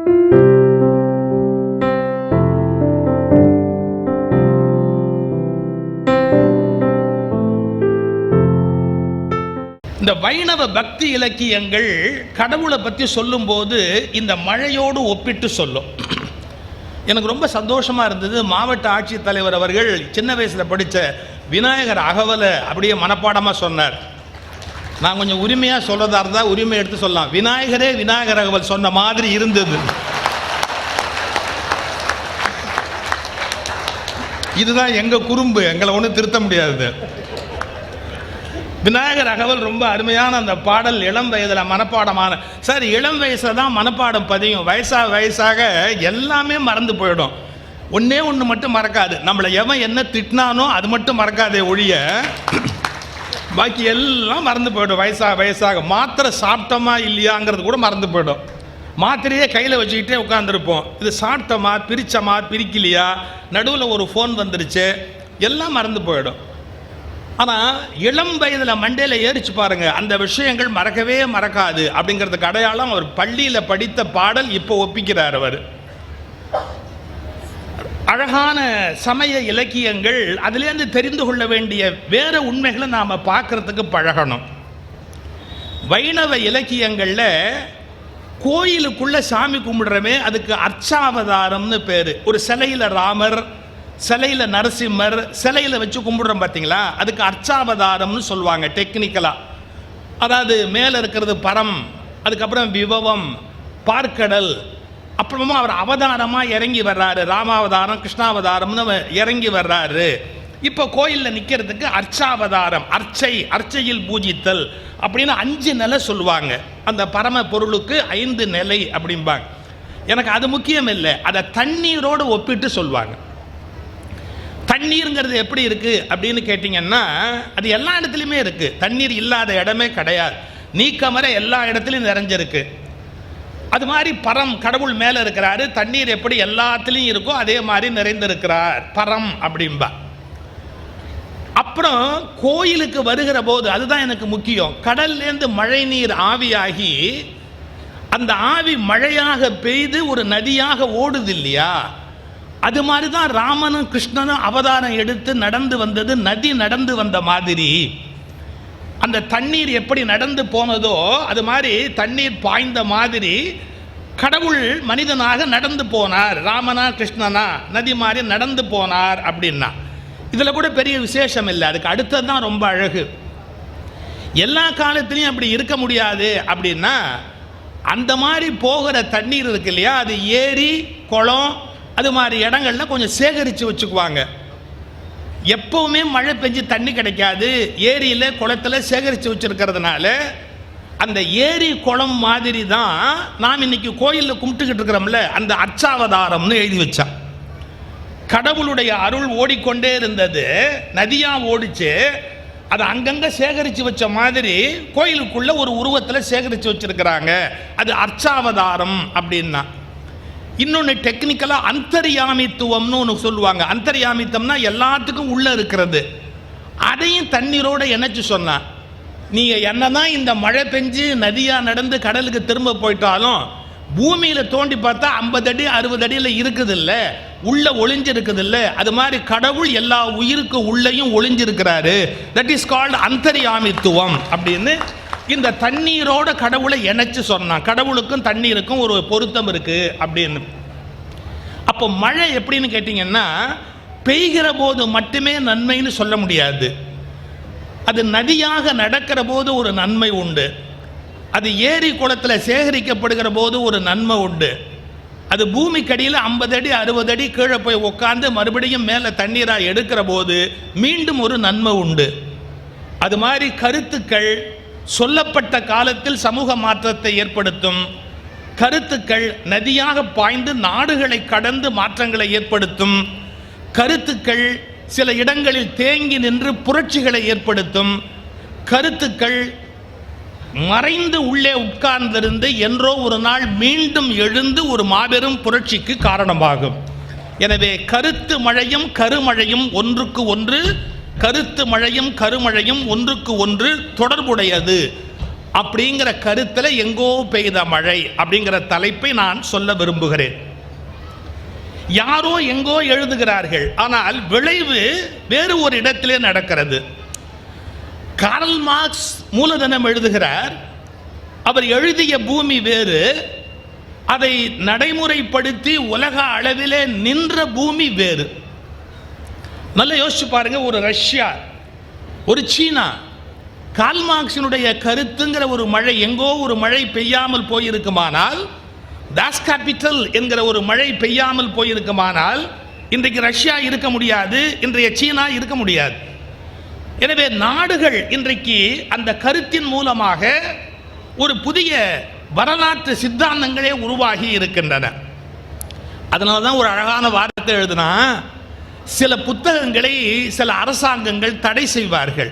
இந்த வைணவ பக்தி இலக்கியங்கள் கடவுளை பற்றி சொல்லும்போது இந்த மழையோடு ஒப்பிட்டு சொல்லும். எனக்கு ரொம்ப சந்தோஷமாக இருந்தது. மாவட்ட ஆட்சித்தலைவர் அவர்கள் சின்ன வயசில் படித்த விநாயகர் அகவலை அப்படியே மனப்பாடமாக சொன்னார். நான் கொஞ்சம் உரிமையாக சொல்கிறதா இருந்தால் உரிமை எடுத்து சொல்லலாம். விநாயகரே விநாயகர் அகவல் சொன்ன மாதிரி இருந்தது. இதுதான் எங்கள் குறும்பு, எங்களை ஒன்றும் திருத்த முடியாது. விநாயகர் அகவல் ரொம்ப அருமையான அந்த பாடல். இளம் வயதில் மனப்பாடமான சார், இளம் வயசில் தான் மனப்பாடம் பதியும். வயசாக எல்லாமே மறந்து போயிடும். ஒன்றே ஒன்று மட்டும் மறக்காது. நம்மளை எவன் என்ன திட்டினானோ அது மட்டும் மறக்காதே ஒழிய பாக்கி எல்லாம் மறந்து போயிடும். வயசாக மாத்திரை சாப்பிட்டோமா இல்லையாங்கிறது கூட மறந்து போயிடும். மாத்திரையே கையில் வச்சுக்கிட்டே உட்காந்துருப்போம். இது சாப்பிட்டோமா, பிரித்தோமா, பிரிக்கலையா, நடுவில் ஒரு ஃபோன் வந்துருச்சு, எல்லாம் மறந்து போயிடும். ஆனால் இளம் வயதில் மண்டையில் ஏறிச்சு பாருங்க, அந்த விஷயங்கள் மறக்கவே மறக்காது. அப்படிங்கிறதுக்கு அடையாளம் அவர் பள்ளியில் படித்த பாடல் இப்போ ஒப்பிக்கிறார் அவர். அழகான சமய இலக்கியங்கள், அதுலேருந்து தெரிந்து கொள்ள வேண்டிய வேற உண்மைகளை நாம் பார்க்கறதுக்கு பழகணும். வைணவ இலக்கியங்களில் கோயிலுக்குள்ள சாமி கும்பிடுறமே அதுக்கு அர்ச்சாவதாரம்னு பேர். ஒரு சிலையில் ராமர், சிலையில் நரசிம்மர், சிலையில் வச்சு கும்பிடுறோம் பார்த்தீங்களா, அதுக்கு அர்ச்சாவதாரம்னு சொல்லுவாங்க டெக்னிக்கலாக. அதாவது மேலே இருக்கிறது பரம், அதுக்கப்புறம் விபவம், பார்க்கடல், அப்புறமா அவர் அவதாரமாக இறங்கி வர்றாரு. ராமாவதாரம், கிருஷ்ணாவதாரம்னு இறங்கி வர்றாரு. இப்போ கோயிலில் நிற்கிறதுக்கு அர்ச்சாவதாரம், அர்ச்சையில் பூஜித்தல் அப்படின்னு 5 நிலை சொல்லுவாங்க. அந்த பரம பொருளுக்கு 5 நிலை அப்படிம்பாங்க. எனக்கு அது முக்கியம் இல்லை, அதை தண்ணீரோடு ஒப்பிட்டு சொல்லுவாங்க. தண்ணீருங்கிறது எப்படி இருக்குது அப்படின்னு கேட்டிங்கன்னா, அது எல்லா இடத்துலையுமே இருக்குது. தண்ணீர் இல்லாத இடமே கிடையாது. நீக்கமர எல்லா இடத்துலையும் நிறைஞ்சிருக்கு. அது மாதிரி பரம், கடவுள் மேலே இருக்கிறாரு. தண்ணீர் எப்படி எல்லாத்துலேயும் இருக்கோ அதே மாதிரி நிறைந்திருக்கிறார், பரம் அப்படின்பா. அப்புறம் கோயிலுக்கு வருகிற போது, அதுதான் எனக்கு முக்கியம், கடல்லேருந்து மழை நீர் ஆவியாகி அந்த ஆவி மழையாக பெய்து ஒரு நதியாக ஓடுது இல்லையா, அது மாதிரி தான் ராமனும் கிருஷ்ணனும் அவதாரம் எடுத்து நடந்து வந்தது. நதி நடந்து வந்த மாதிரி அந்த தண்ணீர் எப்படி நடந்து போனதோ அது மாதிரி தண்ணீர் பாய்ந்த மாதிரி கடவுள் மனிதனாக நடந்து போனார். ராமனா கிருஷ்ணனா நதி மாதிரி நடந்து போனார் அப்படின்னா இதில் கூட பெரிய விசேஷம் இல்லை. அதுக்கு அடுத்தது தான் ரொம்ப அழகு. எல்லா காலத்திலையும் அப்படி இருக்க முடியாது அப்படின்னா, அந்த மாதிரி போகிற தண்ணீர் இருக்கு இல்லையா, அது ஏரி, குளம், அது மாதிரி இடங்கள்ல கொஞ்சம் சேகரித்து வச்சுக்குவாங்க. எப்பவுமே மழை பெஞ்சு தண்ணி கிடைக்காது. ஏரியில் குளத்தில் சேகரித்து வச்சுருக்கிறதுனால அந்த ஏரி குளம் மாதிரி தான் நாம் இன்னைக்கு கோயிலில் கும்பிட்டுக்கிட்டு இருக்கிறோம்ல, அந்த அர்ச்சாவதாரம்னு எழுதி வச்சான். கடவுளுடைய அருள் ஓடிக்கொண்டே இருந்தது, நதியாக ஓடிச்சு. அதை அங்கங்கே சேகரித்து வச்ச மாதிரி கோயிலுக்குள்ள ஒரு உருவத்தில் சேகரித்து வச்சிருக்கிறாங்க. அது அர்ச்சாவதாரம் அப்படின்னா. இன்னொன்று டெக்னிக்கலாக அந்தர்யாமித்துவம்னு ஒன்று சொல்லுவாங்க. அந்தர்யாமித்தம்னா எல்லாத்துக்கும் உள்ளே இருக்கிறது. அதையும் தண்ணீரோடு இணைச்சி சொன்னான். நீங்கள் என்னதான் இந்த மழை பெஞ்சு நதியாக நடந்து கடலுக்கு திரும்ப போயிட்டாலும் பூமியில் தோண்டி பார்த்தா 50 அடி 60 அடியில் இருக்குது இல்லை, உள்ள ஒளிஞ்சிருக்குது இல்லை, அது மாதிரி கடவுள் எல்லா உயிருக்கு உள்ளேயும் ஒளிஞ்சிருக்கிறாரு. தட் இஸ் கால்டு அந்தர்யாமித்துவம் அப்படின்னு இந்த தண்ணீரோட கடவுளை இணைச்சு சொன்னான். கடவுளுக்கும் தண்ணீருக்கும் ஒரு பொருத்தம் இருக்கு அப்படின்னு. அப்போ மழை எப்படின்னு கேட்டிங்கன்னா, பெய்கிற போது மட்டுமே நன்மைன்னு சொல்ல முடியாது. அது நதியாக நடக்கிற போது ஒரு நன்மை உண்டு. அது ஏரி குளத்தில் சேகரிக்கப்படுகிற போது ஒரு நன்மை உண்டு. அது பூமிக்கடியில் 50 அடி 60 அடி கீழே போய் உட்காந்து மறுபடியும் மேலே தண்ணீராக எடுக்கிற போது மீண்டும் ஒரு நன்மை உண்டு. அது மாதிரி கருத்துக்கள் சொல்லப்பட்ட காலத்தில் சமூக மாற்றத்தை ஏற்படுத்தும். கருத்துக்கள் நதியாக பாய்ந்து நாடுகளை கடந்து மாற்றங்களை ஏற்படுத்தும். கருத்துக்கள் சில இடங்களில் தேங்கி நின்று புரட்சிகளை ஏற்படுத்தும். கருத்துக்கள் மறைந்து உள்ளே உட்கார்ந்திருந்து என்றோ ஒரு நாள் மீண்டும் எழுந்து ஒரு மாபெரும் புரட்சிக்கு காரணமாகும். எனவே கருத்து மழையும் கருமழையும் ஒன்றுக்கு ஒன்று, கருத்து மழையும் கருமழையும் ஒன்றுக்கு ஒன்று தொடர்புடையது. அப்படிங்கிற கருத்தில் எங்கோ பெய்த மழை அப்படிங்கிற தலைப்பை நான் சொல்ல விரும்புகிறேன். யாரோ எங்கோ எழுதுகிறார்கள், ஆனால் விளைவு வேறு ஒரு இடத்திலே நடக்கிறது. கார்ல் மார்க்ஸ் மூலதனம் எழுதுகிறார். அவர் எழுதிய பூமி வேறு, அதை நடைமுறைப்படுத்தி உலக அளவிலே நின்ற பூமி வேறு. நல்லா யோசிச்சு பாருங்க. ஒரு ரஷ்யா, ஒரு சீனா, கார்ல் மார்க்ஸினுடைய கருத்துங்கிற ஒரு மழை எங்கோ ஒரு மழை பெய்யாமல் போயிருக்குமானால், தாஸ் கேபிட்டல் என்கிற ஒரு மழை பெய்யாமல் போயிருக்குமானால் இன்றைக்கு ரஷ்யா இருக்க முடியாது, இன்றைய சீனா இருக்க முடியாது. எனவே நாடுகள் இன்றைக்கு அந்த கருத்தின் மூலமாக ஒரு புதிய வரலாற்று சித்தாந்தங்களே உருவாகி இருக்கின்றன. அதனால தான் ஒரு அழகான வார்த்தை எழுதுனா, சில புத்தகங்களை சில அரசாங்கங்கள் தடை செய்வார்கள்.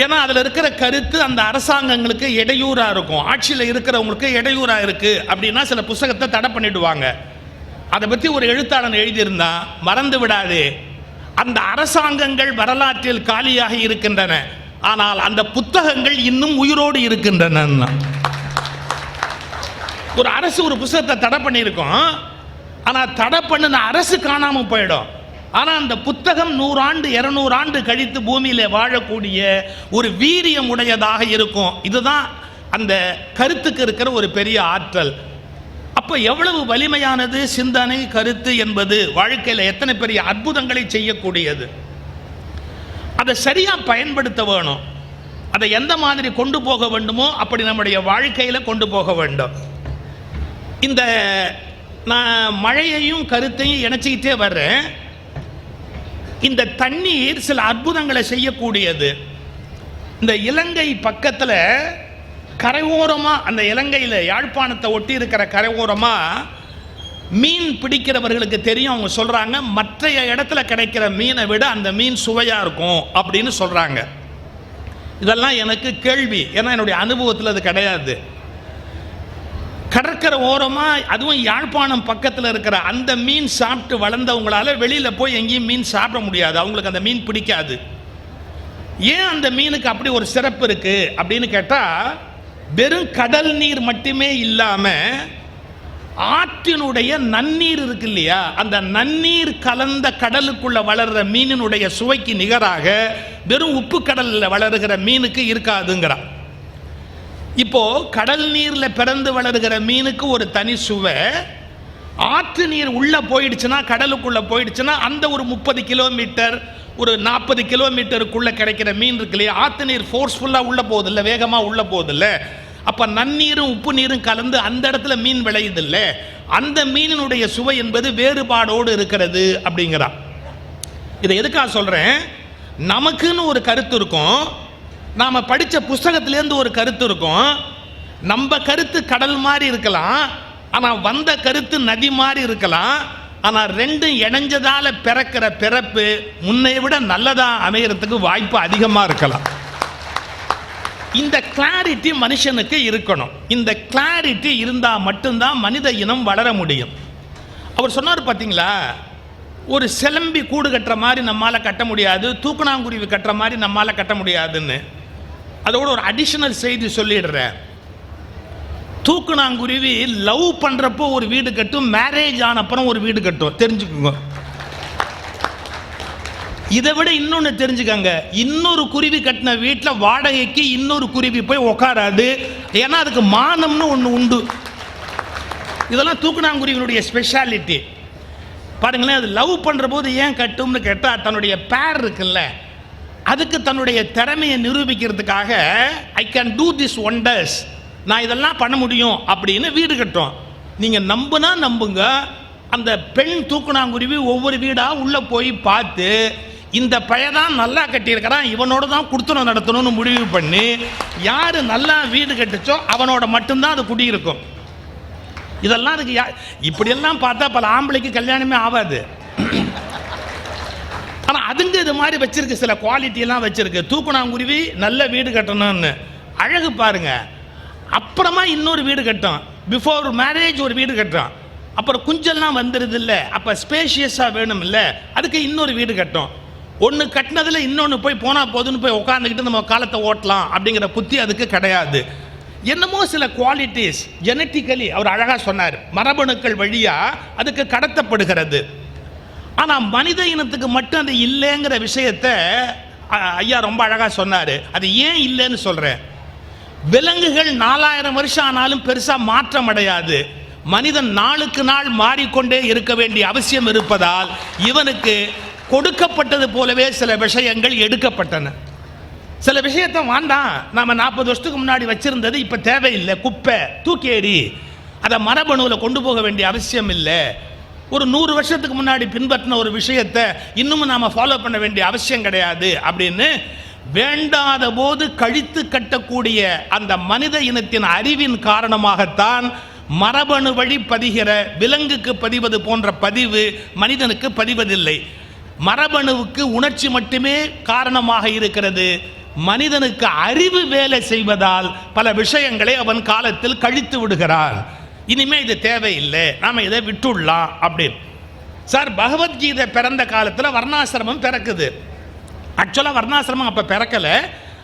ஏன்னா அதில் இருக்கிற கருத்து அந்த அரசாங்கங்களுக்கு இடையூறாக இருக்கும், ஆட்சியில் இருக்கிறவங்களுக்கு இடையூறாக இருக்குது அப்படின்னா சில புத்தகத்தை தடை பண்ணிடுவாங்க. அதை பற்றி ஒரு எழுத்தாளன் எழுதியிருந்தா, மறந்து விடாதே, அந்த அரசாங்கங்கள் வரலாற்றில் காலியாக இருக்கின்றன, ஆனால் அந்த புத்தகங்கள் இன்னும் உயிரோடு இருக்கின்றன. ஒரு அரசு ஒரு புத்தகத்தை தடை பண்ணியிருக்கோம், ஆனால் தடை பண்ணின அரசு காணாமல் போயிடும். ஆனால் அந்த புத்தகம் 100 ஆண்டு 200 ஆண்டு கழித்து பூமியில வாழக்கூடிய ஒரு வீரியம் உடையதாக இருக்கும். இதுதான் அந்த கருத்துக்கு இருக்கிற ஒரு பெரிய ஆற்றல். அப்போ எவ்வளவு வலிமையானது சிந்தனை கருத்து என்பது, வாழ்க்கையில் எத்தனை பெரிய அற்புதங்களை செய்யக்கூடியது. அதை சரியா பயன்படுத்த வேணும். அதை எந்த மாதிரி கொண்டு போக வேண்டுமோ அப்படி நம்முடைய வாழ்க்கையில் கொண்டு போக வேண்டும். இந்த நான் மழையையும் கருத்தையும் இணைச்சிக்கிட்டே வர்றேன். இந்த தண்ணீர் சில அற்புதங்களை செய்யக்கூடியது. இந்த இலங்கை பக்கத்தில் கரையோரமாக, அந்த இலங்கையில் யாழ்ப்பாணத்தை ஒட்டி இருக்கிற கரையோரமாக மீன் பிடிக்கிறவர்களுக்கு தெரியும். அவங்க சொல்கிறாங்க, மற்ற இடத்துல கிடைக்கிற மீனை விட அந்த மீன் சுவையாக இருக்கும் அப்படின்னு சொல்கிறாங்க. இதெல்லாம் எனக்கு கேள்வி, ஏன்னா என்னுடைய அனுபவத்தில் அது கிடையாது. கடற்கரை ஓரமாக, அதுவும் யாழ்ப்பாணம் பக்கத்தில் இருக்கிற அந்த மீன் சாப்பிட்டு வளர்ந்தவங்களால வெளியில் போய் எங்கேயும் மீன் சாப்பிட முடியாது, அவங்களுக்கு அந்த மீன் பிடிக்காது. ஏன் அந்த மீனுக்கு அப்படி ஒரு சிறப்பு இருக்குது அப்படின்னு கேட்டால், வெறும் கடல் நீர் மட்டுமே இல்லாமல் ஆற்றினுடைய நன்னீர் இருக்கு இல்லையா, அந்த நன்னீர் கலந்த கடலுக்குள்ள வளர்கிற மீனினுடைய சுவைக்கு நிகராக வெறும் உப்பு கடலில் வளருகிற மீனுக்கு இருக்காதுங்கிறான். இப்போ கடல் நீரில் பிறந்து வளருகிற மீனுக்கு ஒரு தனி சுவை, ஆற்று நீர் உள்ளே போயிடுச்சுன்னா, கடலுக்குள்ளே போயிடுச்சுன்னா, அந்த ஒரு 30 கிலோமீட்டர் ஒரு 40 கிலோமீட்டருக்குள்ளே கிடைக்கிற மீன் இருக்கு இல்லையா, ஆற்று நீர் ஃபோர்ஸ்ஃபுல்லாக உள்ளே போகுதில்ல, வேகமாக உள்ளே போகுதில்ல, அப்போ நன்னீரும் உப்பு நீரும் கலந்து அந்த இடத்துல மீன் விளையுதில்ல, அந்த மீனினுடைய சுவை என்பது வேறுபாடோடு இருக்கிறது அப்படிங்கிறான். இதை எதுக்காக சொல்கிறேன், நமக்குன்னு ஒரு கருத்து இருக்கும், நாம் படித்த புஸ்தகத்திலேருந்து ஒரு கருத்து இருக்கும். நம்ம கருத்து கடல் மாதிரி இருக்கலாம், ஆனால் வந்த கருத்து நதி மாதிரி இருக்கலாம். ஆனால் ரெண்டும் இணைஞ்சதால பிறக்கிற பிறப்பு முன்னை விட நல்லதாக அமைகிறதுக்கு வாய்ப்பு அதிகமாக இருக்கலாம். இந்த கிளாரிட்டி மனுஷனுக்கு இருக்கணும். இந்த கிளாரிட்டி இருந்தால் மட்டும்தான் மனித இனம் வளர முடியும். அவர் சொன்னார் பார்த்தீங்களா, ஒரு சிலம்பி கூடு கட்டுற மாதிரி நம்மளால் கட்ட முடியாது, தூக்குனாங்குருவி கட்டுற மாதிரி நம்மளால் கட்ட முடியாதுன்னு. அதோட ஒரு அடிஷனல் செய்தி சொல்லிடுறேன். தூக்குனாங்குருவி லவ் பண்ணுறப்போ ஒரு வீடு கட்டும், மேரேஜ் ஆனப்புறம் ஒரு வீடு கட்டும், தெரிஞ்சுக்கோங்க. இதை விட இன்னொன்று தெரிஞ்சுக்கங்க, இன்னொரு குருவி கட்டின வீட்டில் வாடகைக்கு இன்னொரு குருவி போய் உக்காராது, ஏன்னா அதுக்கு மானம்னு ஒன்று உண்டு. இதெல்லாம் தூக்குனாங்குருவினுடைய ஸ்பெஷாலிட்டி. பாருங்களேன், அது லவ் பண்ணுற போது ஏன் கட்டும்னு கேட்டால், தன்னுடைய பேர் இருக்குல்ல, அதுக்கு தன்னுடைய திறமையை நிரூபிக்கிறதுக்காக I can do this wonders, நான் இதெல்லாம் பண்ண முடியும் அப்படின்னு வீடு கட்டும். நீங்கள் நம்புனா நம்புங்க, அந்த பெண் தூக்குனாங்குருவி ஒவ்வொரு வீடாக உள்ளே போய் பார்த்து, இந்த பையதான் நல்லா கட்டியிருக்கிறான், இவனோட தான் குடுத்தனம் நடத்தணும்னு முடிவு பண்ணி, யார் நல்லா வீடு கட்டுச்சோ அவனோட மட்டும்தான் அது குடியிருக்கும். இதெல்லாம் அதுக்கு இப்படியெல்லாம் பார்த்தா பல ஆம்பளைக்கு கல்யாணமே ஆகாது. ஆனால் அதுங்க இது மாதிரி வச்சிருக்கு, சில குவாலிட்டியெல்லாம் வச்சிருக்கு. தூக்குனாங்குருவி நல்ல வீடு கட்டணும்னு அழகு பாருங்க, அப்புறமா இன்னொரு வீடு கட்டும், பிஃபோர் மேரேஜ் ஒரு வீடு கட்டும், அப்புறம் குஞ்செல்லாம் வந்துடுது இல்லை, அப்போ ஸ்பேஷியஸாக வேணும் இல்லை, அதுக்கு இன்னொரு வீடு கட்டும். ஒன்று கட்டினதில் இன்னொன்று போய் போனால் போதுன்னு போய் உட்காந்துக்கிட்டு நம்ம காலத்தை ஓட்டலாம் அப்படிங்கிற புத்தி அதுக்கு கிடையாது. என்னமோ சில குவாலிட்டிஸ் ஜெனட்டிக்கலி அவர் அழகாக சொன்னார், மரபணுக்கள் வழியாக அதுக்கு கடத்தப்படுகிறது. ஆனால் மனித இனத்துக்கு மட்டும் அது இல்லைங்கிற விஷயத்தை ஐயா ரொம்ப அழகாக சொன்னார். அது ஏன் இல்லைன்னு சொல்கிறேன். விலங்குகள் 4000 வருஷம் ஆனாலும் பெருசாக மாற்றம் அடையாது. மனிதன் நாளுக்கு நாள் மாறிக்கொண்டே இருக்க வேண்டிய அவசியம் இருப்பதால் இவனுக்கு கொடுக்கப்பட்டது போலவே சில விஷயங்கள் எடுக்கப்பட்டன. சில விஷயத்தை வேண்டாம், நாம் 40 வருஷத்துக்கு முன்னாடி வச்சிருந்தது இப்போ தேவையில்லை, குப்பை தூக்கி எறி, அதை மரபணுவில் கொண்டு போக வேண்டிய அவசியம் இல்லை. ஒரு 100 வருஷத்துக்கு முன்னாடி பின்பற்றின ஒரு விஷயத்தை இன்னமும் நாம் ஃபாலோ பண்ண வேண்டிய அவசியம் கிடையாது அப்படின்னு வேண்டாத போது கழித்து கட்டக்கூடிய அந்த மனித இனத்தின் அறிவின் காரணமாகத்தான் மரபணு வழி பதிகிற விலங்குக்கு பதிவது போன்ற பதிவு மனிதனுக்கு பதிவதில்லை. மரபணுவுக்கு உணர்ச்சி மட்டுமே காரணமாக இருக்கிறது. மனிதனுக்கு அறிவு வேலை செய்வதால் பல விஷயங்களை அவன் காலத்தில் கழித்து விடுகிறான். இனிமே இது தேவையில்லை, நாம் இதை விட்டுடலாம் அப்படின்னு. சார், பகவத்கீதை பிறந்த காலத்தில் வர்ணாசிரமம் பிறக்குது. ஆக்சுவலாக வர்ணாசிரமம் அப்போ பிறக்கலை,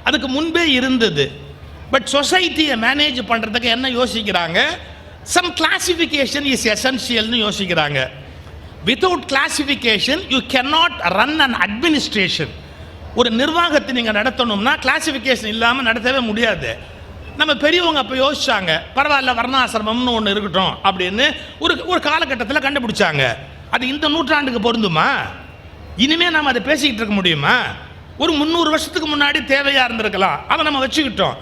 அதுக்கு முன்பே இருந்தது. பட் சொசைட்டியை மேனேஜ் பண்ணுறதுக்கு என்ன யோசிக்கிறாங்க, சம் கிளாசிஃபிகேஷன் இஸ் எசென்ஷியல்னு யோசிக்கிறாங்க. Without classification you cannot run an administration. ஒரு நிர்வாகத்தை நீங்கள் நடத்தணும்னா கிளாசிஃபிகேஷன் இல்லாமல் நடத்தவே முடியாது. நம்ம பெரியவங்க அப்போ யோசிச்சாங்க, பரவாயில்ல வர்ணாசிரமம்னு ஒன்று இருக்கட்டும் அப்படின்னு ஒரு காலகட்டத்தில் கண்டுபிடிச்சாங்க. அது இந்த நூற்றாண்டுக்கு பொருந்துமா? இனிமேல் நம்ம அதை பேசிக்கிட்டு இருக்க முடியுமா? ஒரு 300 வருஷத்துக்கு முன்னாடி தேவையாக இருந்திருக்கலாம், அதை நம்ம வச்சுக்கிட்டோம்.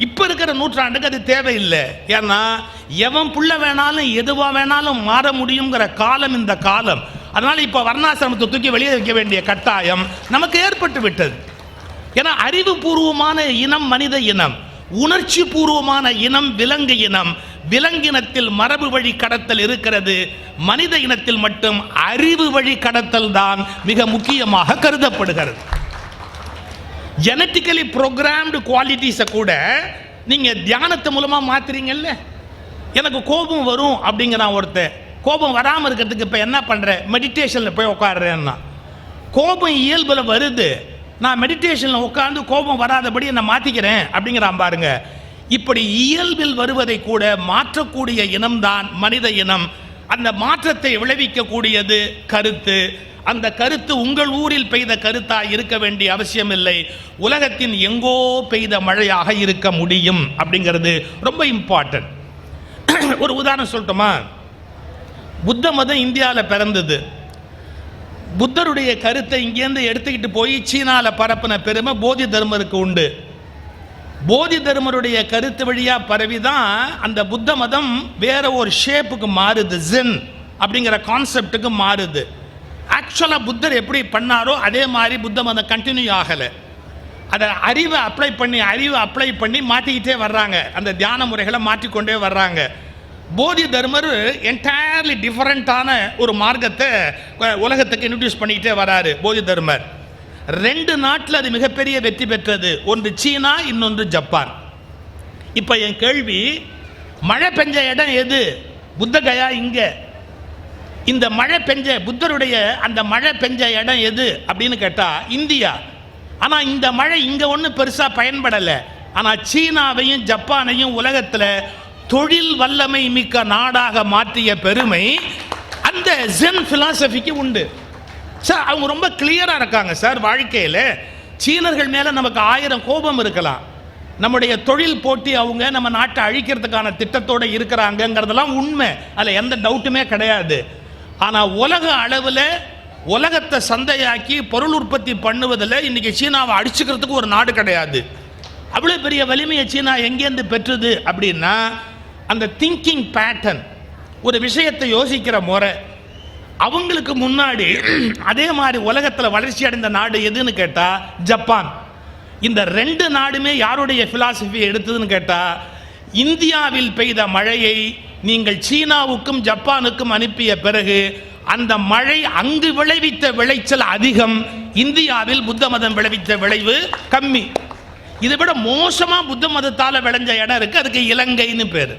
இப்போ இருக்கிற நூற்றாண்டுக்கு அது தேவையில்லை. ஏன்னா எவன் புள்ள வேணாலும் எதுவாக வேணாலும் மாற முடியுங்கிற காலம் இந்த காலம். அதனால் இப்போ வர்ணாசிரமத்தை தூக்கி வெளியே வைக்க வேண்டிய கட்டாயம் நமக்கு ஏற்பட்டு விட்டது. ஏன்னா அறிவுபூர்வமான இனம் மனித இனம், உணர்ச்சி பூர்வமான இனம் விலங்கு இனம். விலங்கினத்தில் மரபு வழி கடத்தல் இருக்கிறது, மனித இனத்தில் மட்டும் அறிவு வழி கடத்தல் தான் மிக முக்கியமாக கருதப்படுகிறது. ஜெனட்டிக்கலி ப்ரோக்ராம்டு குவாலிட்டிஸை கூட நீங்கள் தியானத்தை மூலமாக மாற்றுறீங்கல்ல. எனக்கு கோபம் வரும் அப்படிங்கிறான் ஒருத்தர். கோபம் வராமல் இருக்கிறதுக்கு இப்போ என்ன பண்ணுறேன், மெடிடேஷனில் போய் உட்காடுறேன்னா. கோபம் இயல்பில் வருது, நான் மெடிடேஷனில் உட்காந்து கோபம் வராதபடி என்னை மாற்றிக்கிறேன் அப்படிங்கிறான் பாருங்க. இப்படி இயல்பில் வருவதை கூட மாற்றக்கூடிய இனம்தான் மனித இனம். அந்த மாற்றத்தை விளைவிக்கக்கூடியது கருத்து. அந்த கருத்து உங்கள் ஊரில் பெய்த கருத்தாக இருக்க வேண்டிய அவசியம் இல்லை, உலகத்தின் எங்கோ பெய்த மழையாக இருக்க முடியும் அப்படிங்கிறது ரொம்ப இம்பார்ட்டன்ட். ஒரு உதாரணம் சொல்லட்டுமா? புத்த மதம் இந்தியாவில் பிறந்தது. புத்தருடைய கருத்தை இங்கேருந்து எடுத்துக்கிட்டு போய் சீனாவில் பரப்பின பெருமை போதி தர்மருக்கு உண்டு. போதி தர்மருடைய கருத்து வழியாக பரவி தான் அந்த புத்த மதம் வேற ஒரு ஷேப்புக்கு மாறுது, ஜென் அப்படிங்கிற கான்செப்டுக்கு மாறுது. ஆக்சுவலாக புத்தர் எப்படி பண்ணாரோ அதே மாதிரி புத்த மதம் கண்டினியூ ஆகலை. அதை அறிவை அப்ளை பண்ணி மாற்றிக்கிட்டே வர்றாங்க, அந்த தியான முறைகளை மாற்றிக்கொண்டே வர்றாங்க. போதி தர்மர் என்டையர்லி டிஃபரெண்ட்டான ஒரு மார்க்கத்தை உலகத்துக்கு இன்ட்ரடியூஸ் பண்ணிக்கிட்டே வராரு போதி தர்மர். 2 நாட்டில் அது மிகப்பெரிய வெற்றி பெற்றது, ஒன்று சீனா, இன்னொன்று ஜப்பான். இப்போ என் கேள்வி, மழை பெஞ்ச இடம் எது? புத்தகயா இங்கே. இந்த மழை பெஞ்ச புத்தருடைய அந்த மழை பெஞ்ச இடம் எது அப்படின்னு கேட்டால் இந்தியா. ஆனால் இந்த மழை இங்கே ஒன்றும் பெருசாக பயன்படலை. ஆனால் சீனாவையும் ஜப்பானையும் உலகத்தில் தொழில் வல்லமை மிக்க நாடாக மாற்றிய பெருமை அந்த ஜென் பிலாசபிக்கு உண்டு. சார், அவங்க ரொம்ப கிளியராக இருக்காங்க சார் வாழ்க்கையில். சீனர்கள் மேலே நமக்கு 1000 கோபம் இருக்கலாம், நம்முடைய தொழில் போட்டி அவங்க நம்ம நாட்டை அழிக்கிறதுக்கான திட்டத்தோடு இருக்கிறாங்கங்கிறதெல்லாம் உண்மை, அதில் எந்த டவுட்டுமே கிடையாது. ஆனால் உலக அளவில் உலகத்தை சந்தையாக்கி பொருள் உற்பத்தி பண்ணுவதில் இன்றைக்கி சீனாவை அடிச்சுக்கிறதுக்கு ஒரு நாடு கிடையாது. அவ்வளோ பெரிய வலிமையை சீனா எங்கேருந்து பெற்றது அப்படின்னா அந்த திங்கிங் பேட்டர்ன், ஒரு விஷயத்தை யோசிக்கிற முறை. அவங்களுக்கு முன்னாடி அதே மாதிரி உலகத்தில் வளர்ச்சி அடைந்த நாடு எதுன்னு கேட்டால் ஜப்பான். இந்த 2 நாடுமே யாருடைய பிலாசபியை எடுத்ததுன்னு கேட்டால், இந்தியாவில் பெய்த மழையை நீங்கள் சீனாவுக்கும் ஜப்பானுக்கும் அனுப்பிய பிறகு அந்த மழை அங்கு விளைவித்த விளைச்சல் அதிகம், இந்தியாவில் புத்த மதம் விளைவித்த விளைவு கம்மி. இதை விட மோசமாக புத்த மதத்தால் விளைஞ்ச இடம் இருக்குது, அதுக்கு இலங்கைன்னு பேர்.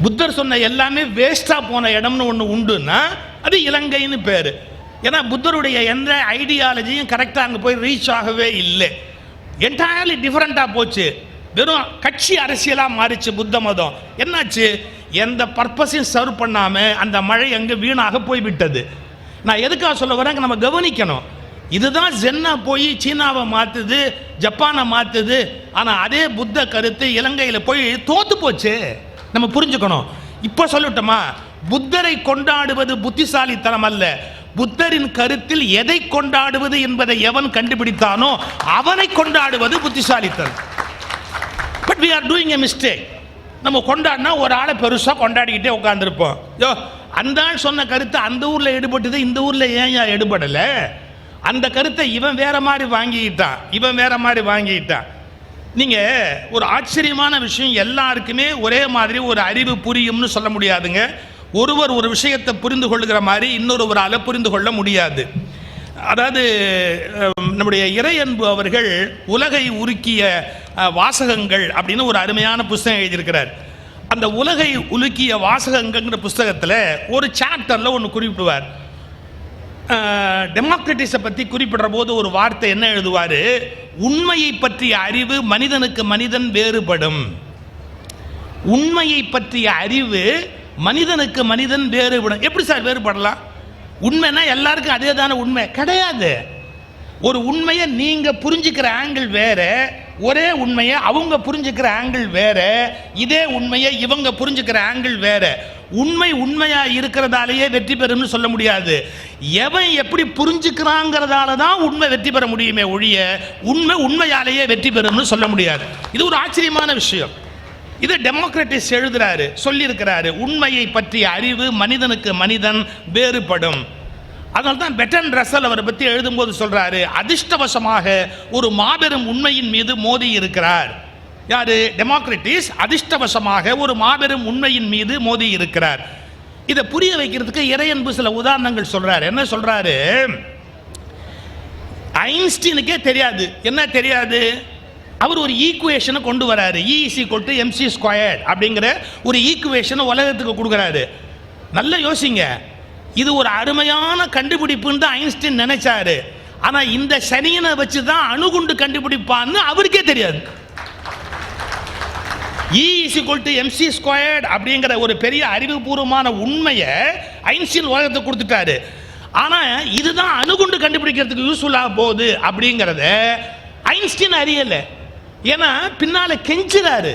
புத்தர் சொன்ன எல்லாமே வேஸ்டாக போன இடம்னு ஒன்று உண்டுன்னா அது இலங்கைன்னு பேர். ஏன்னா புத்தருடைய எந்த ஐடியாலஜியும் கரெக்டாக அங்கே போய் ரீச் ஆகவே இல்லை. என்டையர்லி டிஃப்ரெண்ட்டாக போச்சு. வெறும் கட்சி அரசியலாக மாறிச்சு புத்த மதம். என்னாச்சு? எந்த பர்பஸையும் சர்வ் பண்ணாமல் அந்த மழை அங்கே வீணாக போய்விட்டது. நான் எதுக்காக சொல்ல வரேன், நம்ம கவனிக்கணும். இதுதான் ஜென்னா போய் சீனாவை மாற்றுது, ஜப்பானை மாற்றுது. ஆனால் அதே புத்த கருத்து இலங்கையில் போய் தோத்து போச்சு. நம்ம புரிஞ்சுக்கணும். இப்போ சொல்லட்டுமா, புத்தரை கொண்டாடுவது புத்திசாலித்தனம் அல்ல. புத்தரின் கருத்தில் எதை கொண்டாடுவது என்பதை எவன் கண்டுபிடித்தானோ அவனை கொண்டாடுவது புத்திசாலித்தனம். But we are doing a mistake. நம்ம கொண்டாடினா ஒரு ஆளை பெருசாக கொண்டாடிக்கிட்டே உட்காந்துருப்போம். யோ, அந்த ஆள் சொன்ன கருத்தை அந்த ஊரில் எடுபட்டுது, இந்த ஊரில் ஏன் எடுபடலை? அந்த கருத்தை இவன் வேற மாதிரி வாங்கிக்கிட்டான், இவன் வேற மாதிரி வாங்கிக்கிட்டான். நீங்கள் ஒரு ஆச்சரியமான விஷயம், எல்லாருக்குமே ஒரே மாதிரி ஒரு அறிவு புரியும்னு சொல்ல முடியாதுங்க. ஒருவர் ஒரு விஷயத்தை புரிந்து கொள்ளுகிற மாதிரி இன்னொருவரால் புரிந்து கொள்ள முடியாது. அதாவது நம்முடைய இறையன்பு அவர்கள் உலகை உருக்கிய வாசகங்கள் அப்படின்னு ஒரு அருமையான புஸ்தகம் எழுதியிருக்கிறார். அந்த உலகை உலுக்கிய வாசகங்கள்ங்கிற புஸ்தகத்தில் ஒரு சாப்டரில் ஒன்று குறிப்பிடுவார். டெமோக்ரட்டிஸை பற்றி குறிப்பிடுற போது ஒரு வார்த்தை என்ன எழுதுவார், உண்மையை பற்றிய அறிவு மனிதனுக்கு மனிதன் வேறுபடும். உண்மையை பற்றிய அறிவு மனிதனுக்கு மனிதன் வேறுபடும். எப்படி சார் வேறுபடலாம்? உண்மைன்னா எல்லாருக்கும் அதே தானே உண்மை கிடையாது. ஒரு உண்மையை நீங்கள் புரிஞ்சுக்கிற ஆங்கிள் வேற, ஒரே உண்மையை அவங்க புரிஞ்சுக்கிற ஆங்கிள் வேற, இதே உண்மையை இவங்க புரிஞ்சுக்கிற ஆங்கிள் வேற. உண்மை உண்மையா இருக்கிறதாலேயே வெற்றி பெறும்னு சொல்ல முடியாது. எவன் எப்படி புரிஞ்சுக்கிறாங்கிறதால தான் உண்மை வெற்றி பெற முடியுமே ஒழிய உண்மை உண்மையாலேயே வெற்றி பெறும்னு சொல்ல முடியாது. இது ஒரு ஆச்சரியமான விஷயம். இதை டெமோக்ரட்டிஸ் எழுதுறாரு, சொல்லியிருக்கிறாரு. உண்மையை பற்றிய அறிவு மனிதனுக்கு மனிதன் வேறுபடும். அதனால தான் பெட்டன் ரசல் அவரை பற்றி எழுதும்போது சொல்றாரு, அதிர்ஷ்டவசமாக ஒரு மாபெரும் உண்மையின் மீது மோதி இருக்கிறார். யாரு? டெமோக்ரட்டிஸ் அதிர்ஷ்டவசமாக ஒரு மாபெரும் உண்மையின் மீது மோதி இருக்கிறார். இதை புரிய வைக்கிறதுக்கு இறையன்பு சில உதாரணங்கள் சொல்றாரு. என்ன சொல்றாரு? ஐன்ஸ்டீனுக்கே தெரியாது. என்ன தெரியாது? அவர் ஒரு ஈக்குவேஷனை கொண்டு வராரு. E = mc² அப்படிங்கிற ஒரு ஈக்குவேஷனை உலகத்துக்கு கொடுக்குறாரு. நல்லா யோசிங்க, இது ஒரு அருமையான கண்டுபிடிப்புன்னு தான் ஐன்ஸ்டீன் நினைச்சாரு. ஆனால் இந்த சனியனை வச்சு தான் அணுகுண்டு கண்டுபிடிப்பான்னு அவருக்கே தெரியாது. E = mc² அப்படிங்கிற ஒரு பெரிய அறிவுபூர்வமான உண்மையை ஐன்ஸ்டீன் உலகத்துக்கு கொடுத்துட்டாரு. ஆனால் இதுதான் அணுகுண்டு கண்டுபிடிக்கிறதுக்கு யூஸ்ஃபுல்லாக போகுது அப்படிங்கிறத ஐன்ஸ்டீன் அறியலை. ஏன்னா பின்னால கெஞ்சுறாரு.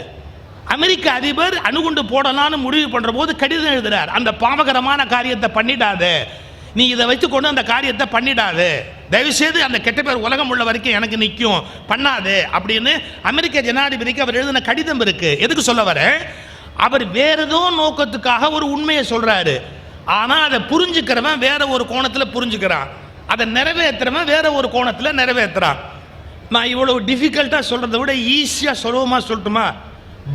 அமெரிக்க அதிபர் அணுகுண்டு போடலான்னு முடிவு பண்ற போது கடிதம் எழுதுறார், அந்த பாவகரமான காரியத்தை பண்ணிடாத, நீ இதை வைத்துக்கொண்டு அந்த காரியத்தை பண்ணிடாத, தயவுசெய்து அந்த கெட்ட பேர் உலகம் உள்ள வரைக்கும் எனக்கு நிற்கும், பண்ணாது அப்படின்னு அமெரிக்க ஜனாதிபதிக்கு அவர் எழுதின கடிதம் இருக்கு. எதுக்கு சொல்ல வர? அவர் வேற ஏதோ நோக்கத்துக்காக ஒரு உண்மையை சொல்றாரு. ஆனா அதை புரிஞ்சுக்கிறவன் வேற ஒரு கோணத்தில் புரிஞ்சுக்கிறான், அதை நிறைவேற்றுறவன் வேற ஒரு கோணத்தில் நிறைவேற்றுறான். நான் இவ்வளவு டிஃபிகல்ட்டாக சொல்கிறத விட ஈஸியாக சுலபமாக சொல்லட்டுமா?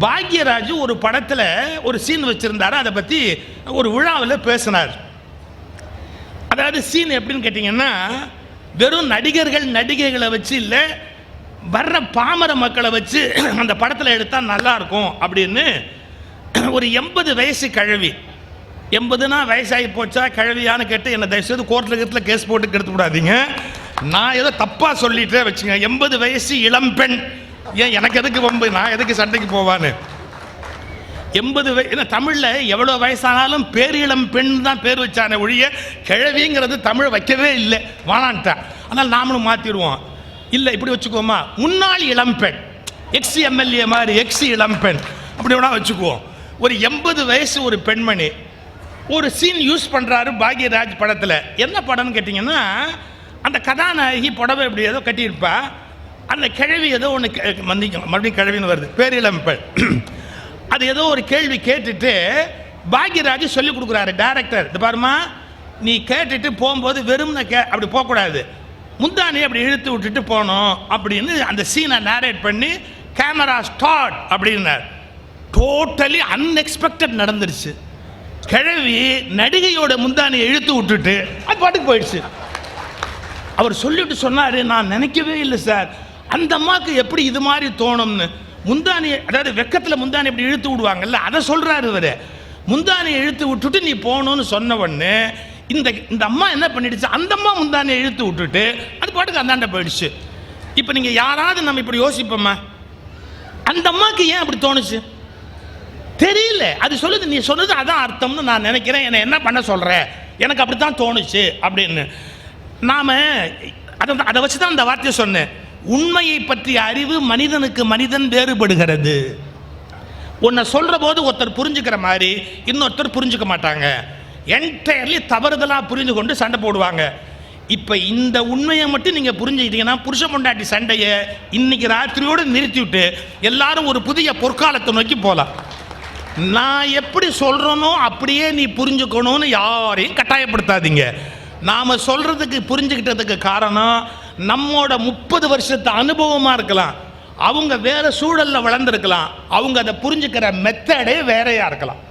பாக்யராஜ் ஒரு படத்தில் ஒரு சீன் வச்சுருந்தாரு, அதை பற்றி ஒரு விழாவில் பேசினார். அதாவது சீன் எப்படின்னு கேட்டிங்கன்னா, வெறும் நடிகர்கள் நடிகைகளை வச்சு இல்லை, வர்ற பாமர மக்களை வச்சு அந்த படத்தில் எடுத்தால் நல்லாயிருக்கும் அப்படின்னு ஒரு 80 வயசு கிழவி, 80னா வயசாகி போச்சா கிழவியான்னு கேட்டு என்னை தயவுசெய்து கோர்ட்டில் கேஸ் போட்டு கெடுத்து விடாதீங்க. நான் ஏதோ தப்பாக சொல்லிட்டே வச்சுங்க. 80 வயசு இளம் பெண், ஏன் எனக்கு எதுக்கு வம்பு, நான் எதுக்கு சண்டைக்கு போவான்னு. 80 வயசு தமிழில் எவ்வளோ வயசானாலும் பேரிளம் பெண் தான் பேர் வச்சானே ஒழிய கிழவிங்கிறது தமிழ் வைக்கவே இல்லை, வானான்ட்டா. ஆனால் நாமளும் மாற்றிடுவோம். இல்லை இப்படி வச்சுக்குவோமா, முன்னாள் இளம்பெண், எக்ஸ் எம்எல்ஏ மாதிரி எக்ஸ் இளம்பெண் அப்படி வேணா வச்சுக்குவோம். ஒரு 80 வயசு ஒரு பெண்மணி ஒரு சீன் யூஸ் பண்ணுறாரு பாக்யராஜ் படத்தில். என்ன படம்னு கேட்டிங்கன்னா, அந்த கதாநாயகி புடவை எப்படி ஏதோ கட்டியிருப்பா, அந்த கிழவி ஏதோ ஒன்று மறுபடியும் கிழவின்னு வருது, பேரிளம் பெண். அது ஏதோ ஒரு கேள்வி கேட்டுட்டு பாக்யராஜ் சொல்லி கொடுக்குறாரு டைரக்டர், இது பாருமா நீ கேட்டுட்டு போகும்போது வெறும்னு அப்படி போகக்கூடாது, முந்தானி அப்படி இழுத்து விட்டுட்டு போனோம் அப்படின்னு அந்த சீனை நேரேட் பண்ணி கேமரா ஸ்டார்ட் அப்படின்னார். டோட்டலி அன்எக்ஸ்பெக்டட் நடந்துருச்சு. கிழவி நடிகையோட முந்தானியை இழுத்து விட்டுட்டு அது பாட்டுக்கு போயிடுச்சு. அவர் சொல்லிட்டு சொன்னார், நான் நினைக்கவே இல்லை சார், அந்த அம்மாவுக்கு எப்படி இது மாதிரி தோணும்னு. முந்தானி, அதாவது வெக்கத்தில் முந்தானி எப்படி இழுத்து விடுவாங்கல்ல, அதை சொல்கிறாரு இவர். முந்தானியை இழுத்து விட்டுட்டு நீ போகணும்னு சொன்ன உடனே இந்த அம்மா என்ன பண்ணிடுச்சு, அந்த அம்மா முந்தானே இழுத்து விட்டுட்டு அது பாட்டுக்கு அந்தாண்ட போயிடுச்சு. இப்போ நீங்கள் யாராவது நம்ம இப்படி யோசிப்போமா, அந்த அம்மாவுக்கு ஏன் அப்படி தோணுச்சு தெரியல. அது சொல்லுது, நீ சொன்னது அதான் அர்த்தம்னு நான் நினைக்கிறேன், என்னை என்ன பண்ண சொல்கிற, எனக்கு அப்படி தான் தோணுச்சு அப்படின்னு. நாம் அதை வச்சு தான் அந்த வார்த்தையை சொன்னேன். உண்மையை பற்றிய அறிவு மனிதனுக்கு மனிதன் வேறுபடுகிறது. உன்னை சொல்கிற போது ஒருத்தர் புரிஞ்சுக்கிற மாதிரி இன்னொருத்தர் புரிஞ்சுக்க மாட்டாங்க. என்டையர்லி தவறுதலாக புரிந்து கொண்டு சண்டை போடுவாங்க. இப்போ இந்த உண்மையை மட்டும் நீங்கள் புரிஞ்சுக்கிட்டீங்கன்னா புருஷ பொண்டாட்டி சண்டையை இன்னைக்கு ராத்திரியோடு நிறுத்திவிட்டு எல்லாரும் ஒரு புதிய பொற்காலத்தை நோக்கி போகலாம். நான் எப்படி சொல்கிறேனோ அப்படியே நீ புரிஞ்சுக்கணும்னு யாரையும் கட்டாயப்படுத்தாதீங்க. நாம் சொல்கிறதுக்கு புரிஞ்சுக்கிட்டதுக்கு காரணம் நம்மோட 30 வருஷத்து அனுபவமாக இருக்கலாம். அவங்க வேறு சூழலில் வளர்ந்துருக்கலாம். அவங்க அதை புரிஞ்சுக்கிற மெத்தடே வேறையாக இருக்கலாம்.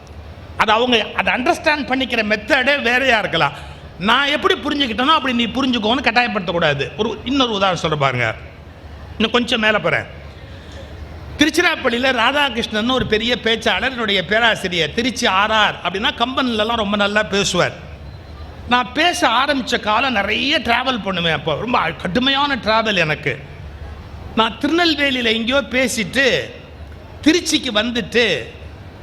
அதை அண்டர்ஸ்டாண்ட் பண்ணிக்கிற மெத்தடே வேறையாக இருக்கலாம். நான் எப்படி புரிஞ்சுக்கிட்டேனோ அப்படி நீ புரிஞ்சுக்கோன்னு கட்டாயப்படுத்தக்கூடாது. இன்னொரு உதாரணம் சொல்ல பாருங்க. இன்னும் கொஞ்சம் மேலே போகிறேன். திருச்சிராப்பள்ளியில் ராதாகிருஷ்ணன் ஒரு பெரிய பேச்சாளர், என்னுடைய பேராசிரியர். திருச்சி ஆர்ஆர் அப்படின்னா கம்பெனிலலாம் ரொம்ப நல்லா பேசுவார். நான் பேச ஆரம்பித்த காலம் நிறைய ட்ராவல் பண்ணுவேன். அப்போ ரொம்ப கடுமையான ட்ராவல் எனக்கு. நான் திருநெல்வேலியில் எங்கேயோ பேசிட்டு திருச்சிக்கு வந்துட்டு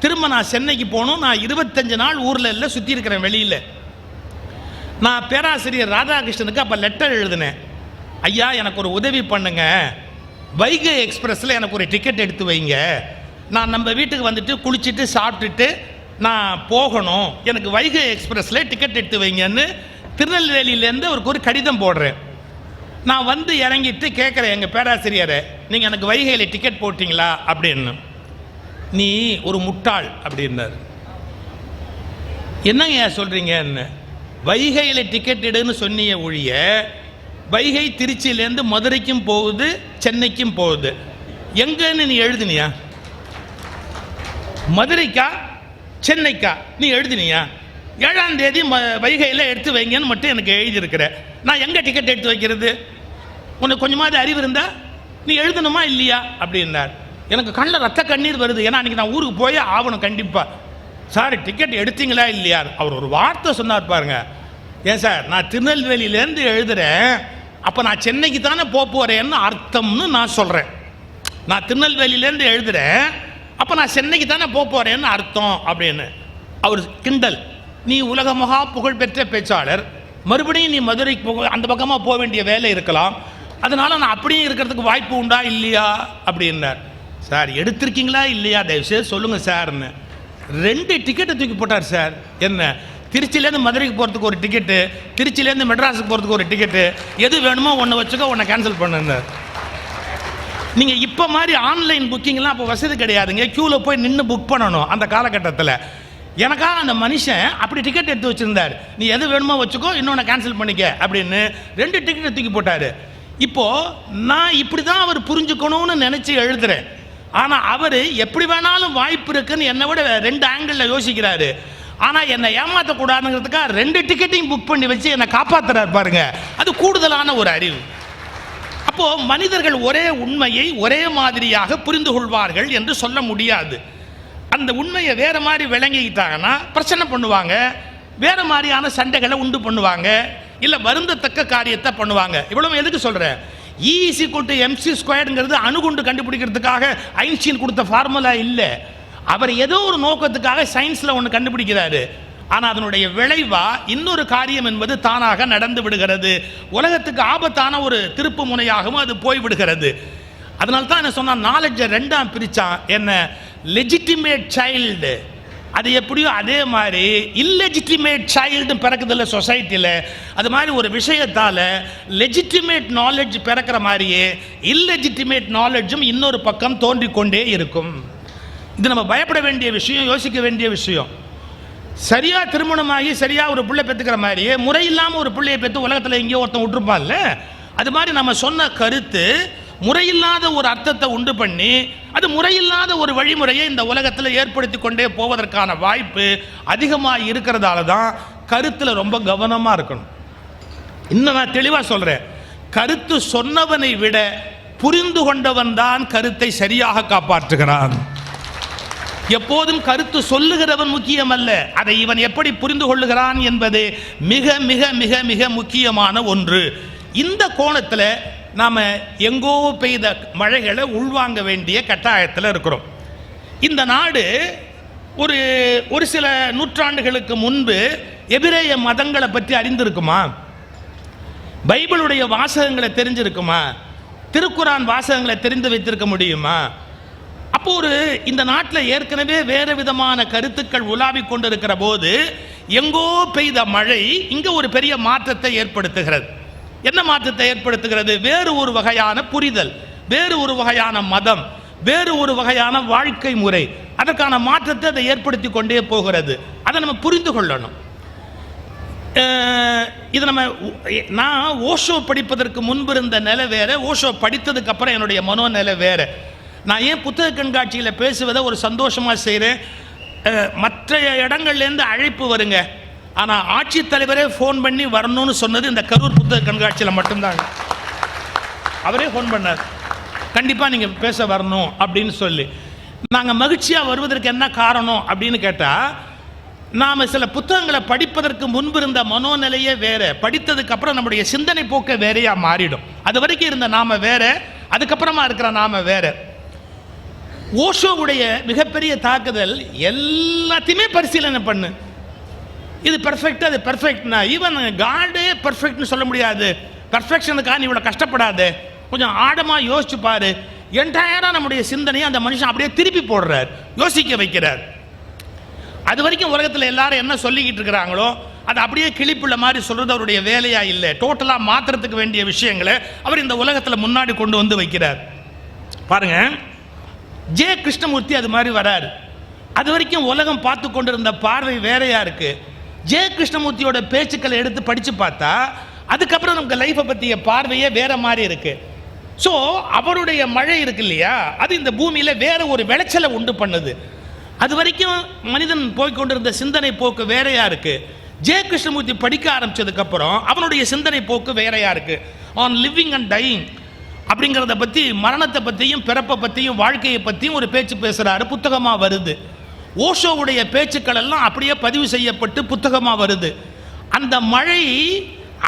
திரும்ப நான் சென்னைக்கு போகணும். நான் 25 நாள் ஊரில் இல்லை, சுற்றி இருக்கிறேன் வெளியில். நான் பேராசிரியர் ராதாகிருஷ்ணனுக்கு அப்போ லெட்டர் எழுதினேன். ஐயா, எனக்கு ஒரு உதவி பண்ணுங்க, வைகை எக்ஸ்பிரஸில் எனக்கு ஒரு டிக்கெட் எடுத்து வைங்க. நான் நம்ம வீட்டுக்கு வந்துட்டு குளிச்சுட்டு சாப்பிட்டுட்டு நான் போகணும், எனக்கு வைகை எக்ஸ்பிரஸில் டிக்கெட் எடுத்து வைங்கன்னு திருநெல்வேலியிலேருந்து ஒரு கடிதம் போடுறேன். நான் வந்து இறங்கிட்டு கேட்குறேன் எங்கள் பேராசிரியரை, நீங்கள் எனக்கு வைகையில் டிக்கெட் போட்டிங்களா அப்படின்னு. நீ ஒரு முட்டாள் அப்படின்னாரு. என்னங்க ஏன் சொல்கிறீங்கன்னு. வைகையில் டிக்கெட் எடுன்னு சொன்னிய ஒழிய வைகை திருச்சியிலேருந்து மதுரைக்கும் போகுது, சென்னைக்கும் போகுது. எங்கன்னு நீ எழுதினியா? மதுரைக்கா சென்னைக்கா நீ எழுதினியா? 7ஆம் தேதி வைகையில் எடுத்து வைங்கன்னு மட்டும் எனக்கு எழுதியிருக்கிற. நான் எங்கே டிக்கெட் எடுத்து வைக்கிறது? உனக்கு கொஞ்சமாவது அறிவு இருந்தா நீ எழுதணுமா இல்லையா அப்படின்னார். எனக்கு கண்ணில் ரத்த கண்ணீர் வருது. ஏன்னா அன்றைக்கி நான் ஊருக்கு போய் ஆகணும் கண்டிப்பாக. சார் டிக்கெட் எடுத்தீங்களா இல்லையா? அவர் ஒரு வார்த்தை சொன்னார் பாருங்க. ஏன் சார், நான் திருநெல்வேலியிலேருந்து எழுதுகிறேன், அப்போ நான் சென்னைக்கு தானே போகிறேன்னு அர்த்தம்னு நான் சொல்கிறேன். நான் திருநெல்வேலியிலேருந்து எழுதுகிறேன், அப்போ நான் சென்னைக்கு தானே போகிறேன்னு அர்த்தம் அப்படின்னு. அவர் கிண்டல். நீ உலக மகா புகழ்பெற்ற பேச்சாளர், மறுபடியும் நீ மதுரைக்கு அந்த பக்கமாக போக வேண்டிய வேலை இருக்கலாம், அதனால் நான் அப்படியே இருக்கிறதுக்கு வாய்ப்பு உண்டா இல்லையா அப்படின்னார். சார் எடுத்திருக்கீங்களா இல்லையா தயவுசெய்து சொல்லுங்கள் சார்ன்னு. 2 டிக்கெட்டை தூக்கி போட்டார் சார். என்ன, திருச்சியிலேருந்து மதுரைக்கு போகிறதுக்கு ஒரு டிக்கெட்டு, திருச்சியிலேருந்து மெட்ராஸுக்கு போகிறதுக்கு ஒரு டிக்கெட்டு, எது வேணுமோ ஒன்று வச்சுக்கோ, ஒன்றை கேன்சல் பண்ணுன்னார். நீங்கள் இப்போ மாதிரி ஆன்லைன் புக்கிங்லாம் அப்போ வசதி கிடையாதுங்க. க்யூவில் போய் நின்று புக் பண்ணணும் அந்த காலகட்டத்தில். எனக்காக அந்த மனுஷன் அப்படி டிக்கெட் எடுத்து வச்சுருந்தார். நீ எது வேணுமோ வச்சுக்கோ, இன்னொன்று கேன்சல் பண்ணிக்க அப்படின்னு 2 டிக்கெட்டை தூக்கி போட்டார். இப்போது நான் இப்படி தான் அவர் புரிஞ்சுக்கணும்னு நினச்சி எழுதுகிறேன். ஆனால் அவர் எப்படி வேணாலும் வாய்ப்பு இருக்குன்னு என்னை விட 2 ஆங்கிளில் யோசிக்கிறாரு. ஆனால் என்னை ஏமாற்றக்கூடாதுங்கிறதுக்காக 2 டிக்கெட்டையும் புக் பண்ணி வச்சு என்னை காப்பாற்றுறாரு பாருங்க. அது கூடுதலான ஒரு அறிவு. அப்போது மனிதர்கள் ஒரே உண்மையை ஒரே மாதிரியாக புரிந்து கொள்வார்கள் என்று சொல்ல முடியாது. அந்த உண்மையை வேறு மாதிரி விளங்கிக்கிட்டாங்கன்னா பிரச்சனை பண்ணுவாங்க, வேறு மாதிரியான சண்டைகளை உண்டு பண்ணுவாங்க, இல்லை வருந்தத்தக்க காரியத்தை பண்ணுவாங்க. இவ்வளவு எதுக்கு சொல்கிறேன்? E=mc²ங்கிறது அணுகுண்டு கண்டுபிடிக்கிறதுக்காக ஐன்ஸ்டீன் கொடுத்த ஃபார்முலா இல்லை. அவர் ஏதோ ஒரு நோக்கத்துக்காக சயின்ஸில் ஒன்று கண்டுபிடிக்கிறாரு. ஆனால் அதனுடைய விளைவா இன்னொரு காரியம் என்பது தானாக நடந்து விடுகிறது. உலகத்துக்கு ஆபத்தான ஒரு திருப்பு முனையாகவும் அது போய்விடுகிறது. அதனால தான் என்ன சொன்னால், நாலேஜை 2ஆக பிரித்தான். என்ன, லெஜிட்டிமேட் சைல்டு, அது எப்படியோ அதே மாதிரி இல்லெஜிட்டிமேட் சைல்டு பிறக்குதில்ல சொசைட்டியில். அது மாதிரி ஒரு விஷயத்தால் லெஜிட்டிமேட் நாலேஜ் பிறக்கிற மாதிரியே இல்லெஜிட்டிமேட் நாலேஜும் இன்னொரு பக்கம் தோன்றிக்கொண்டே இருக்கும். இது நம்ம பயப்பட வேண்டிய விஷயம், யோசிக்க வேண்டிய விஷயம். சரியாக திருமணமாகி சரியாக ஒரு பிள்ளை பெற்றுக்கிற மாதிரியே முறை இல்லாமல் ஒரு பிள்ளையை பெற்று உலகத்தில் எங்கேயோ ஒருத்தன் விட்டுருப்பான்ல, அது மாதிரி நம்ம சொன்ன கருத்து முறையில்லாத ஒரு அர்த்தத்தை உண்டு பண்ணி அது முறையில்லாத ஒரு வழிமுறையை இந்த உலகத்தில் ஏற்படுத்தி கொண்டே போவதற்கான வாய்ப்பு அதிகமாக இருக்கிறதால தான் கருத்தில் ரொம்ப கவனமாக இருக்கணும். இன்னும் நான் தெளிவாக சொல்கிறேன், கருத்து சொன்னவனை விட புரிந்து கொண்டவன் தான் கருத்தை சரியாக காப்பாற்றுகிறான். எப்போதும் கருத்து சொல்லுகிறவன் முக்கியம் அல்ல, அதை இவன் எப்படி புரிந்து கொள்ளுகிறான் என்பது மிக மிக மிக மிக முக்கியமான ஒன்று. இந்த கோணத்தில் நாம் எங்கோ பெய்த மழைகளை உள்வாங்க வேண்டிய கட்டாயத்தில் இருக்கிறோம். இந்த நாடு ஒரு சில நூற்றாண்டுகளுக்கு முன்பு எபிரேய மதங்களை பற்றி அறிந்திருக்குமா? பைபிளுடைய வாசகங்களை தெரிஞ்சிருக்குமா? திருக்குரான் வாசகங்களை தெரிந்து வைத்திருக்க முடியுமா? அப்போ இந்த நாட்டில் ஏற்கனவே வேறு விதமான கருத்துக்கள் உலாவிக் கொண்டிருக்கிற போது எங்கோ பெய்த மழை இங்கே ஒரு பெரிய மாற்றத்தை ஏற்படுத்துகிறது. என்ன மாற்றத்தை ஏற்படுத்துகிறது? வேறு ஒரு வகையான புரிதல், வேறு ஒரு வகையான மதம், வேறு ஒரு வகையான வாழ்க்கை முறை, அதற்கான மாற்றத்தை அதை ஏற்படுத்தி கொண்டே போகிறது. அதை நம்ம புரிந்து கொள்ளணும். இது நான் ஓஷோ படிப்பதற்கு முன்பு இருந்த நிலை வேறு, ஓஷோ படித்ததுக்கு அப்புறம் என்னுடைய மனோநிலை வேறு. நான் ஏன் புத்தக கண்காட்சியில் பேசுவதை ஒரு சந்தோஷமாக செய்கிறேன். மற்ற இடங்கள்லேருந்து அழைப்பு வருங்க, ஆனால் ஆட்சித்தலைவரே ஃபோன் பண்ணி வரணும்னு சொன்னது இந்த கரூர் புத்தக கண்காட்சியில் மட்டும்தாங்க. அவரே ஃபோன் பண்ணார், கண்டிப்பாக நீங்கள் பேச வரணும் அப்படின்னு சொல்லி. நாங்கள் மகிழ்ச்சியாக வருவதற்கு என்ன காரணம் அப்படின்னு கேட்டால், நாம் சில புத்தகங்களை படிப்பதற்கு முன்பு இருந்த மனோநிலையே வேறு, படித்ததுக்கு அப்புறம் நம்முடைய சிந்தனை போக்க வேறையாக மாறிடும். அது வரைக்கும் இருந்த நாம வேறு, அதுக்கப்புறமா இருக்கிற நாம வேறு. ஓஷோவுடைய மிகப்பெரிய தாக்குதல் எல்லாத்தையுமே பரிசீலனை பண்ணு, இது பெர்ஃபெக்ட் அது பெர்ஃபெக்ட்னா, ஈவன் காடே பெர்ஃபெக்ட்னு சொல்ல முடியாது. பெர்ஃபெக்ஷனுக்காக நீ இவ்வளோ கஷ்டப்படாது, கொஞ்சம் ஆழமாக யோசிச்சு பாரு. என்டையராக நம்முடைய சிந்தனையை அந்த மனுஷன் அப்படியே திருப்பி போடுறார், யோசிக்க வைக்கிறார். அது வரைக்கும் உலகத்தில் எல்லாரும் என்ன சொல்லிக்கிட்டு இருக்கிறாங்களோ அது அப்படியே கிளிப்புள்ள மாதிரி சொல்கிறது அவருடைய வேலையாக இல்லை. டோட்டலாக மாற்றுறதுக்கு வேண்டிய விஷயங்களை அவர் இந்த உலகத்தில் முன்னாடி கொண்டு வந்து வைக்கிறார். பாருங்க, ஜே கிருஷ்ணமூர்த்தி அது மாதிரி வராரு. அது வரைக்கும் உலகம் பார்த்து கொண்டிருந்த பார்வை வேறையா இருக்கு. ஜே கிருஷ்ணமூர்த்தியோட பேச்சுக்களை எடுத்து படித்து பார்த்தா அதுக்கப்புறம் நமக்கு லைஃப்பை பற்றிய பார்வையே வேற மாதிரி இருக்கு. ஸோ அவருடைய மழை இருக்கு இல்லையா, அது இந்த பூமியில் வேற ஒரு விளைச்சலை உண்டு பண்ணுது. அது வரைக்கும் மனிதன் போய்கொண்டிருந்த சிந்தனை போக்கு வேறையா இருக்கு. ஜே கிருஷ்ணமூர்த்தி படிக்க ஆரம்பிச்சதுக்கப்புறம் அவனுடைய சிந்தனை போக்கு வேறையா இருக்கு. ஆன் லிவிங் அண்ட் டையிங் அப்படிங்கிறத பற்றி, மரணத்தை பற்றியும் பிறப்பை பற்றியும் வாழ்க்கையை பற்றியும் ஒரு பேச்சு பேசுகிறாரு, புத்தகமாக வருது. ஓஷோவுடைய பேச்சுக்கள் எல்லாம் அப்படியே பதிவு செய்யப்பட்டு புத்தகமாக வருது. அந்த மழை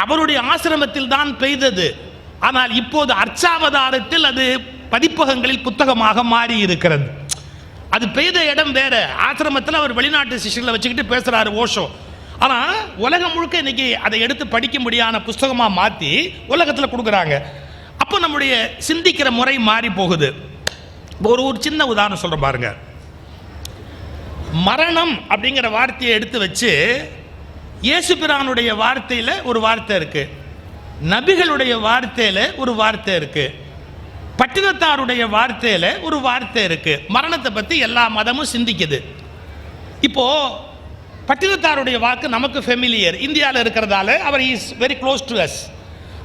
அவருடைய ஆசிரமத்தில் தான் பெய்தது, ஆனால் இப்போது அர்ச்சாவதாரத்தில் அது பதிப்பகங்களில் புத்தகமாக மாறி இருக்கிறது. அது பெய்த இடம் வேற, ஆசிரமத்தில் அவர் வெளிநாட்டு சிஷ்யர்களை வச்சுக்கிட்டு பேசுகிறாரு ஓஷோ. ஆனால் உலகம் முழுக்க இன்னைக்கு அதை எடுத்து படிக்க முடியாத புஸ்தகமாக மாற்றி உலகத்தில் கொடுக்குறாங்க. அப்போ நம்முடைய சிந்திக்கிற முறை மாறி போகுது. ஒரு சின்ன உதாரணம் சொல்ற பாருங்க. மரணம் அப்படிங்கிற வார்த்தையை எடுத்து வச்சு இயேசு பிரானுடைய வார்த்தையில் ஒரு வார்த்தை இருக்கு, நபிகளுடைய வார்த்தையில் ஒரு வார்த்தை இருக்கு, பட்டினத்தாருடைய வார்த்தையில் ஒரு வார்த்தை இருக்கு. மரணத்தை பற்றி எல்லா மதமும் சிந்திக்குது. இப்போ பட்டினத்தாருடைய வாக்கு நமக்கு ஃபெமிலியர், இந்தியாவில் இருக்கிறதால அவர் is very close to us.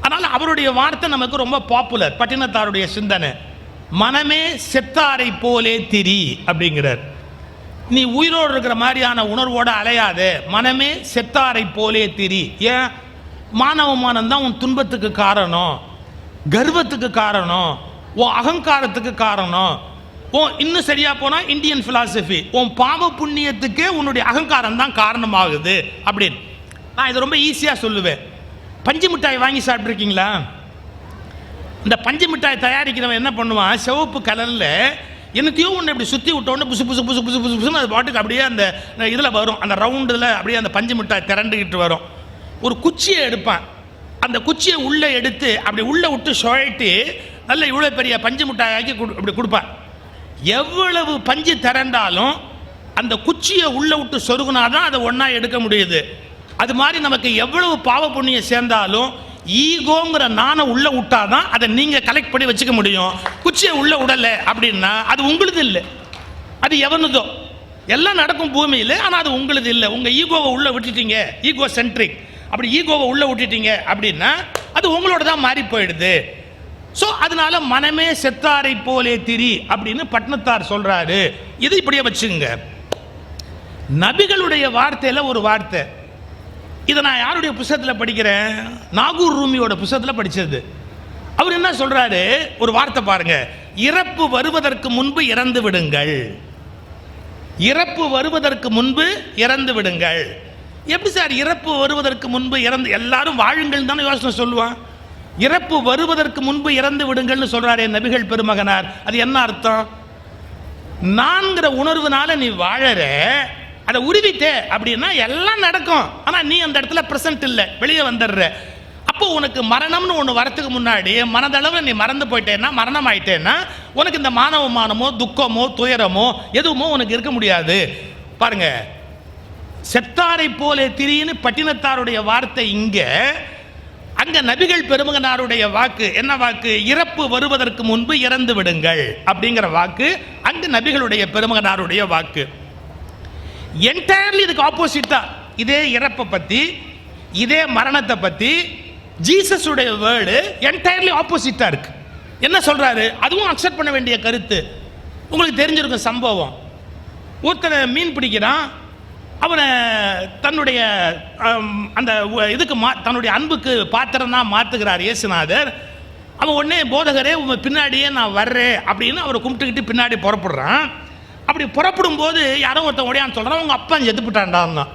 அதனால் அவருடைய வார்த்தை நமக்கு ரொம்ப பாப்புலர். பட்டினத்தாருடைய சிந்தனை, மனமே செத்தாரை போலே திரி அப்படிங்கிறார். நீ உயிரோடு இருக்கிற மாதிரியான உணர்வோடு அலையாத, மனமே செத்தாரை போலே திரி. ஏன்? மானவமானம் தான் உன் துன்பத்துக்கு காரணம், கர்வத்துக்கு காரணம், உன் அகங்காரத்துக்கு காரணம். இன்னும் சரியா போனால் இந்தியன் பிலாசபி, உன் பாவ புண்ணியத்துக்கே உன்னுடைய அகங்காரம் தான் காரணமாகுது அப்படின்னு. நான் இதை ரொம்ப ஈஸியாக சொல்லுவேன். பஞ்சு மிட்டாய் வாங்கி சாப்பிட்ருக்கீங்களா? இந்த பஞ்சு மிட்டாய் தயாரிக்கிறவன் என்ன பண்ணுவான், சிவப்பு கலரில் என்னத்தையும் ஒன்று இப்படி சுற்றி விட்டோன்னு புசு புசு புசு புசு புசு புசுன்னு அது பாட்டுக்கு அப்படியே அந்த இதில் வரும், அந்த ரவுண்டில் அப்படியே அந்த பஞ்சு மிட்டாய் திரண்டுக்கிட்டு வரும். ஒரு குச்சியை எடுப்பான், அந்த குச்சியை உள்ளே எடுத்து அப்படி உள்ளே விட்டு சுழட்டி நல்ல இவ்வளோ பெரிய பஞ்சு மிட்டாயாக்கி இப்படி கொடுப்பான். எவ்வளவு பஞ்சு திரண்டாலும் அந்த குச்சியை உள்ளே விட்டு சொருகுனாதான் அதை ஒன்றா எடுக்க முடியுது. அது மாதிரி நமக்கு எவ்வளவு பாவ புண்ணியம் சேர்ந்தாலும் ஈகோங்கிற நானை உள்ள விட்டாதான் அதை நீங்கள் கலெக்ட் பண்ணி வச்சுக்க முடியும். குச்சியை உள்ள விடலை அப்படின்னா அது உங்களுது இல்லை, அது எவனுதோ. எல்லாம் நடக்கும் பூமியில், ஆனால் அது உங்களுது இல்லை. உங்கள் ஈகோவை உள்ளே விட்டுட்டீங்க, ஈகோ சென்ட்ரிக், அப்படி ஈகோவை உள்ளே விட்டுட்டீங்க அப்படின்னா அது உங்களோட தான் மாறி போயிடுது. ஸோ அதனால மனமே செத்தாரை போலே திரி அப்படின்னு பட்னத்தார் சொல்றாரு. இது இப்படியே வச்சுங்க. நபிகளுடைய வார்த்தையில் ஒரு வார்த்தை, இதை நான் யாருடைய புத்தகத்தில் படிக்கிறேன், நாகூர் ரூமியோட புத்தகத்தில் படித்தது. அவர் என்ன சொல்றாரு, ஒரு வார்த்தை பாருங்க, இறப்பு வருவதற்கு முன்பு இறந்து விடுங்கள். இறப்பு வருவதற்கு முன்பு இறந்து விடுங்கள். எப்படி சார் இறப்பு வருவதற்கு முன்பு இறந்து, எல்லாரும் வாழுங்கள் தானே யோசனை சொல்லுவான். இறப்பு வருவதற்கு முன்பு இறந்து விடுங்கள்னு சொல்றாரே நபிகள் பெருமகனார், அது என்ன அர்த்தம்? நான்கிற உணர்வுனால நீ வாழற, அதை உருவிட்டே அப்படின்னா எல்லாம் நடக்கும். ஆனால் நீ அந்த இடத்துல பிரசன்ட் இல்லை, வெளியே வந்துடுற. அப்போ உனக்கு மரணம்னு ஒன்று வரத்துக்கு முன்னாடி மனதளவில் நீ மறந்து போயிட்டேன்னா, மரணம் ஆயிட்டேன்னா உனக்கு இந்த மானவமானமோ துக்கமோ துயரமோ எதுவுமோ உனக்கு இருக்க முடியாது. பாருங்க, செத்தாரை போலே திரின்னு பட்டினத்தாருடைய வார்த்தை இங்க, அங்க நபிகள் பெருமகனாருடைய வாக்கு என்ன வாக்கு? இறப்பு வருவதற்கு முன்பு இறந்து விடுங்கள் அப்படிங்கிற வாக்கு அங்கு நபிகளுடைய பெருமகனாருடைய வாக்கு. என்டையர்லி இதுக்கு ஆப்போசிட்டா இதே இறப்பை பத்தி, இதே மரணத்தை பத்தி ஜீசஸ் உடைய வேர்டு என்டையர்லி ஆப்போசிட்டா இருக்கு. என்ன சொல்றாரு? அதுவும் அக்செப்ட் பண்ண வேண்டிய கருத்து. உங்களுக்கு தெரிஞ்சிருக்கும் சம்பவம். ஒருத்தனை மீன் பிடிக்கிறான், அவனை தன்னுடைய அந்த இதுக்கு தன்னுடைய அன்புக்கு பாத்திரம் தான் மாற்றுகிறார் இயேசுநாதர். அவன் உடனே போதகரே உங்கள் பின்னாடியே நான் வர்றேன் அப்படின்னு அவரை கும்பிட்டுக்கிட்டு பின்னாடி புறப்படுறான். அப்படி புறப்படும் போது யாரோ ஒருத்தன் உடையான்னு சொல்கிறான், உங்கள் அப்பா செத்து போயிட்டான்டான்,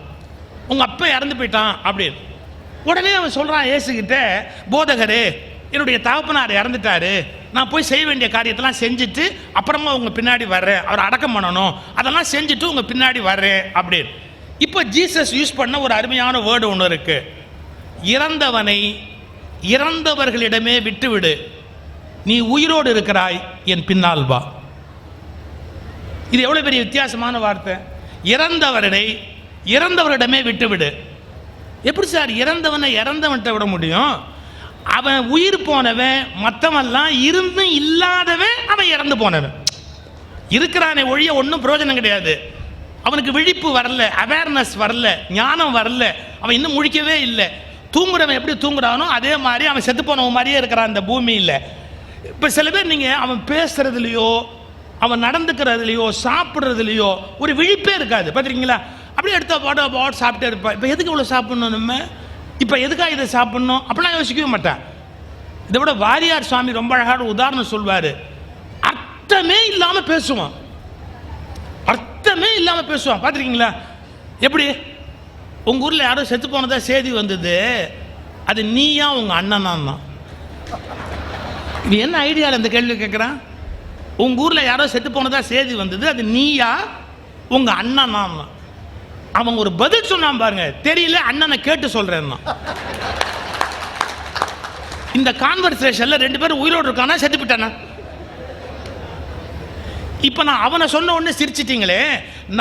உங்கள் அப்பா இறந்து போயிட்டான் அப்படின்னு. உடனே அவன் சொல்கிறான் இயேசுகிட்ட, போதகரே என்னுடைய தகப்பனார் இறந்துட்டாரு, நான் போய் செய்ய வேண்டிய காரியத்தெல்லாம் செஞ்சுட்டு அப்புறமா உங்கள் பின்னாடி வர்றேன், அவரை அடக்கம் பண்ணணும், அதெல்லாம் செஞ்சுட்டு உங்கள் பின்னாடி வர்றேன் அப்படின்னு. இப்போ ஜீசஸ் யூஸ் பண்ண ஒரு அருமையான வேர்டு ஒன்று இருக்கு. இறந்தவனை இறந்தவர்களிடமே விட்டுவிடு, நீ உயிரோடு இருக்கிறாய், என் பின்னால் வா. இது எவ்வளவு பெரிய வித்தியாசமான வார்த்தை. இறந்தவரை இறந்தவரிடமே விட்டுவிடு. எப்படி சார் இறந்தவனை இறந்தவன்கிட்ட விட முடியும்? அவன் உயிர் போனவன், மற்றவெல்லாம் இருந்தும் இல்லாதவன் அவன் இறந்து போனவன். இருக்கிறானே ஒழிய ஒன்றும் பிரயோஜனம் கிடையாது. அவனுக்கு விழிப்பு வரல, அவேர்னஸ் வரல, ஞானம் வரல, அவன் இன்னும் முழிக்கவே இல்லை. தூங்குறவன் எப்படி தூங்குறானோ அதே மாதிரி அவன் செத்து போனவன் மாதிரியே இருக்கிறான் இந்த பூமியில். இப்போ சில பேர் நீங்கள் அவன் பேசுறதுலையோ அவன் நடந்துக்கிறதுலையோ சாப்பிட்றதுலையோ ஒரு விழிப்பே இருக்காது, பார்த்துருக்கீங்களா? அப்படியே எடுத்த பாட்டு சாப்பிட்டே இருப்பான். இப்போ எதுக்கு இவ்வளோ சாப்பிட்ணும், நம்ம இப்போ எதுக்காக இதை சாப்பிட்ணும் அப்படிலாம் யோசிக்கவே மாட்டான். இதை விட வாரியார் சுவாமி ரொம்ப அழகான உதாரணம் சொல்வார். அர்த்தமே இல்லாமல் பேசுவான், அர்த்தமே இல்லாமல் பேசுவான், பார்த்துருக்கீங்களா? எப்படி? உங்கள் ஊரில் யாரும் செத்து போனதா செய்தி வந்தது, அது நீயா உங்கள் அண்ணனான் தான். இது என்ன ஐடியாவில் இந்த கேள்வி கேட்குறான்? உங்கள் ஊரில் யாரோ செத்து போனதா செய்தி வந்தது, அது நீயா உங்கள் அண்ணனான். அவன் ஒரு பதில் சொன்னான் பாருங்க, தெரியல அண்ணனை கேட்டு சொல்கிறேன்னா. இந்த கான்வர்சேஷனில் ரெண்டு பேரும் உயிரோடு இருக்கானா செத்து போட்டானா? இப்போ நான் அவனை சொன்ன உடனே சிரிச்சிட்டிங்களே,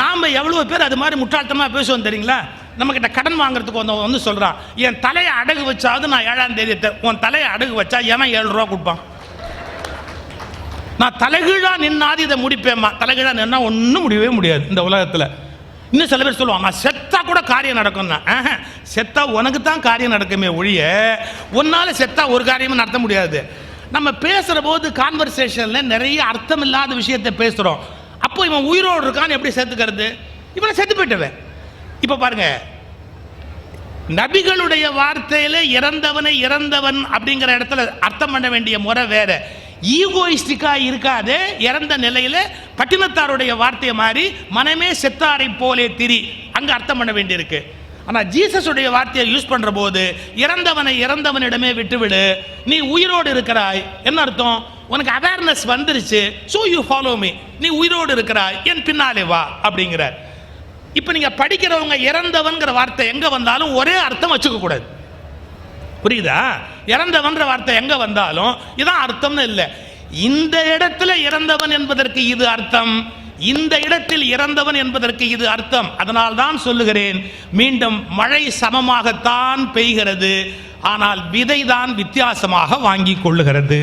நாம் எவ்வளோ பேர் அது மாதிரி முட்டாள்தனமாக பேசுவோம் தெரியுங்களா? நம்மக்கிட்ட கடன் வாங்குறதுக்கு வந்து சொல்கிறான், என் தலையை அடகு வச்சாவது நான் 7ஆம் தேதி, உன் தலையை அடகு வச்சா ஏன்னா 7 ரூபா கொடுப்பான். நான் தலைகீழாக நின்னாது இதை முடிப்பேம்மா. தலைகீழாக நின்னா ஒன்றும் முடியவே முடியாது இந்த உலகத்தில். இன்னும் சில பேர் சொல்லுவாங்க, நான் செத்தா கூட காரியம் நடக்கும்னா. செத்தா உனக்கு தான் காரியம் நடக்குமே ஒழிய ஒன்னால் செத்தா ஒரு காரியமும் நடத்த முடியாது. நம்ம பேசுகிற போது கான்வர்சேஷனில் நிறைய அர்த்தம் இல்லாத விஷயத்தை பேசுகிறோம். அப்போ இவன் உயிரோடு இருக்கான்னு எப்படி சேர்த்துக்கிறது? இவனை செத்து போயிட்டவன். இப்போ பாருங்க, நபிகளுடைய வார்த்தையில் இறந்தவனை இறந்தவன் அப்படிங்கிற இடத்துல அர்த்தம் பண்ண வேண்டிய முறை வேற. ஈகோயிஸ்டிக்காக இருக்காது. இறந்த நிலையில் பட்டினத்தாருடைய வார்த்தையை மாதிரி மனமே செத்தாரை போலே திரி, அங்கே அர்த்தம் பண்ண வேண்டியிருக்கு. ஆனால் ஜீசஸுடைய வார்த்தையை யூஸ் பண்ணுற போது இறந்தவனை இறந்தவனிடமே விட்டுவிடு, நீ உயிரோடு இருக்கிறாய். என்ன அர்த்தம்? உனக்கு அவேர்னஸ் வந்துருச்சு, ஸோ யூ ஃபாலோ மீ, நீ உயிரோடு இருக்கிறாய், என் பின்னாலே வா அப்படிங்கிறார். இப்போ நீங்கள் படிக்கிறவங்க இறந்தவன்கிற வார்த்தை எங்கே வந்தாலும் ஒரே அர்த்தம் வச்சுக்க கூடாது, புரியுதா? இறந்தவன்ற வார்த்தை எங்கே வந்தாலும் இதான் அர்த்தம்னு இல்லை. இந்த இடத்துல இறந்தவன் என்பதற்கு இது அர்த்தம், இந்த இடத்தில் இறந்தவன் என்பதற்கு இது அர்த்தம். அதனால் தான் சொல்லுகிறேன், மீண்டும் மழை சமமாகத்தான் பெய்கிறது, ஆனால் விதை தான் வித்தியாசமாக வாங்கி கொள்ளுகிறது.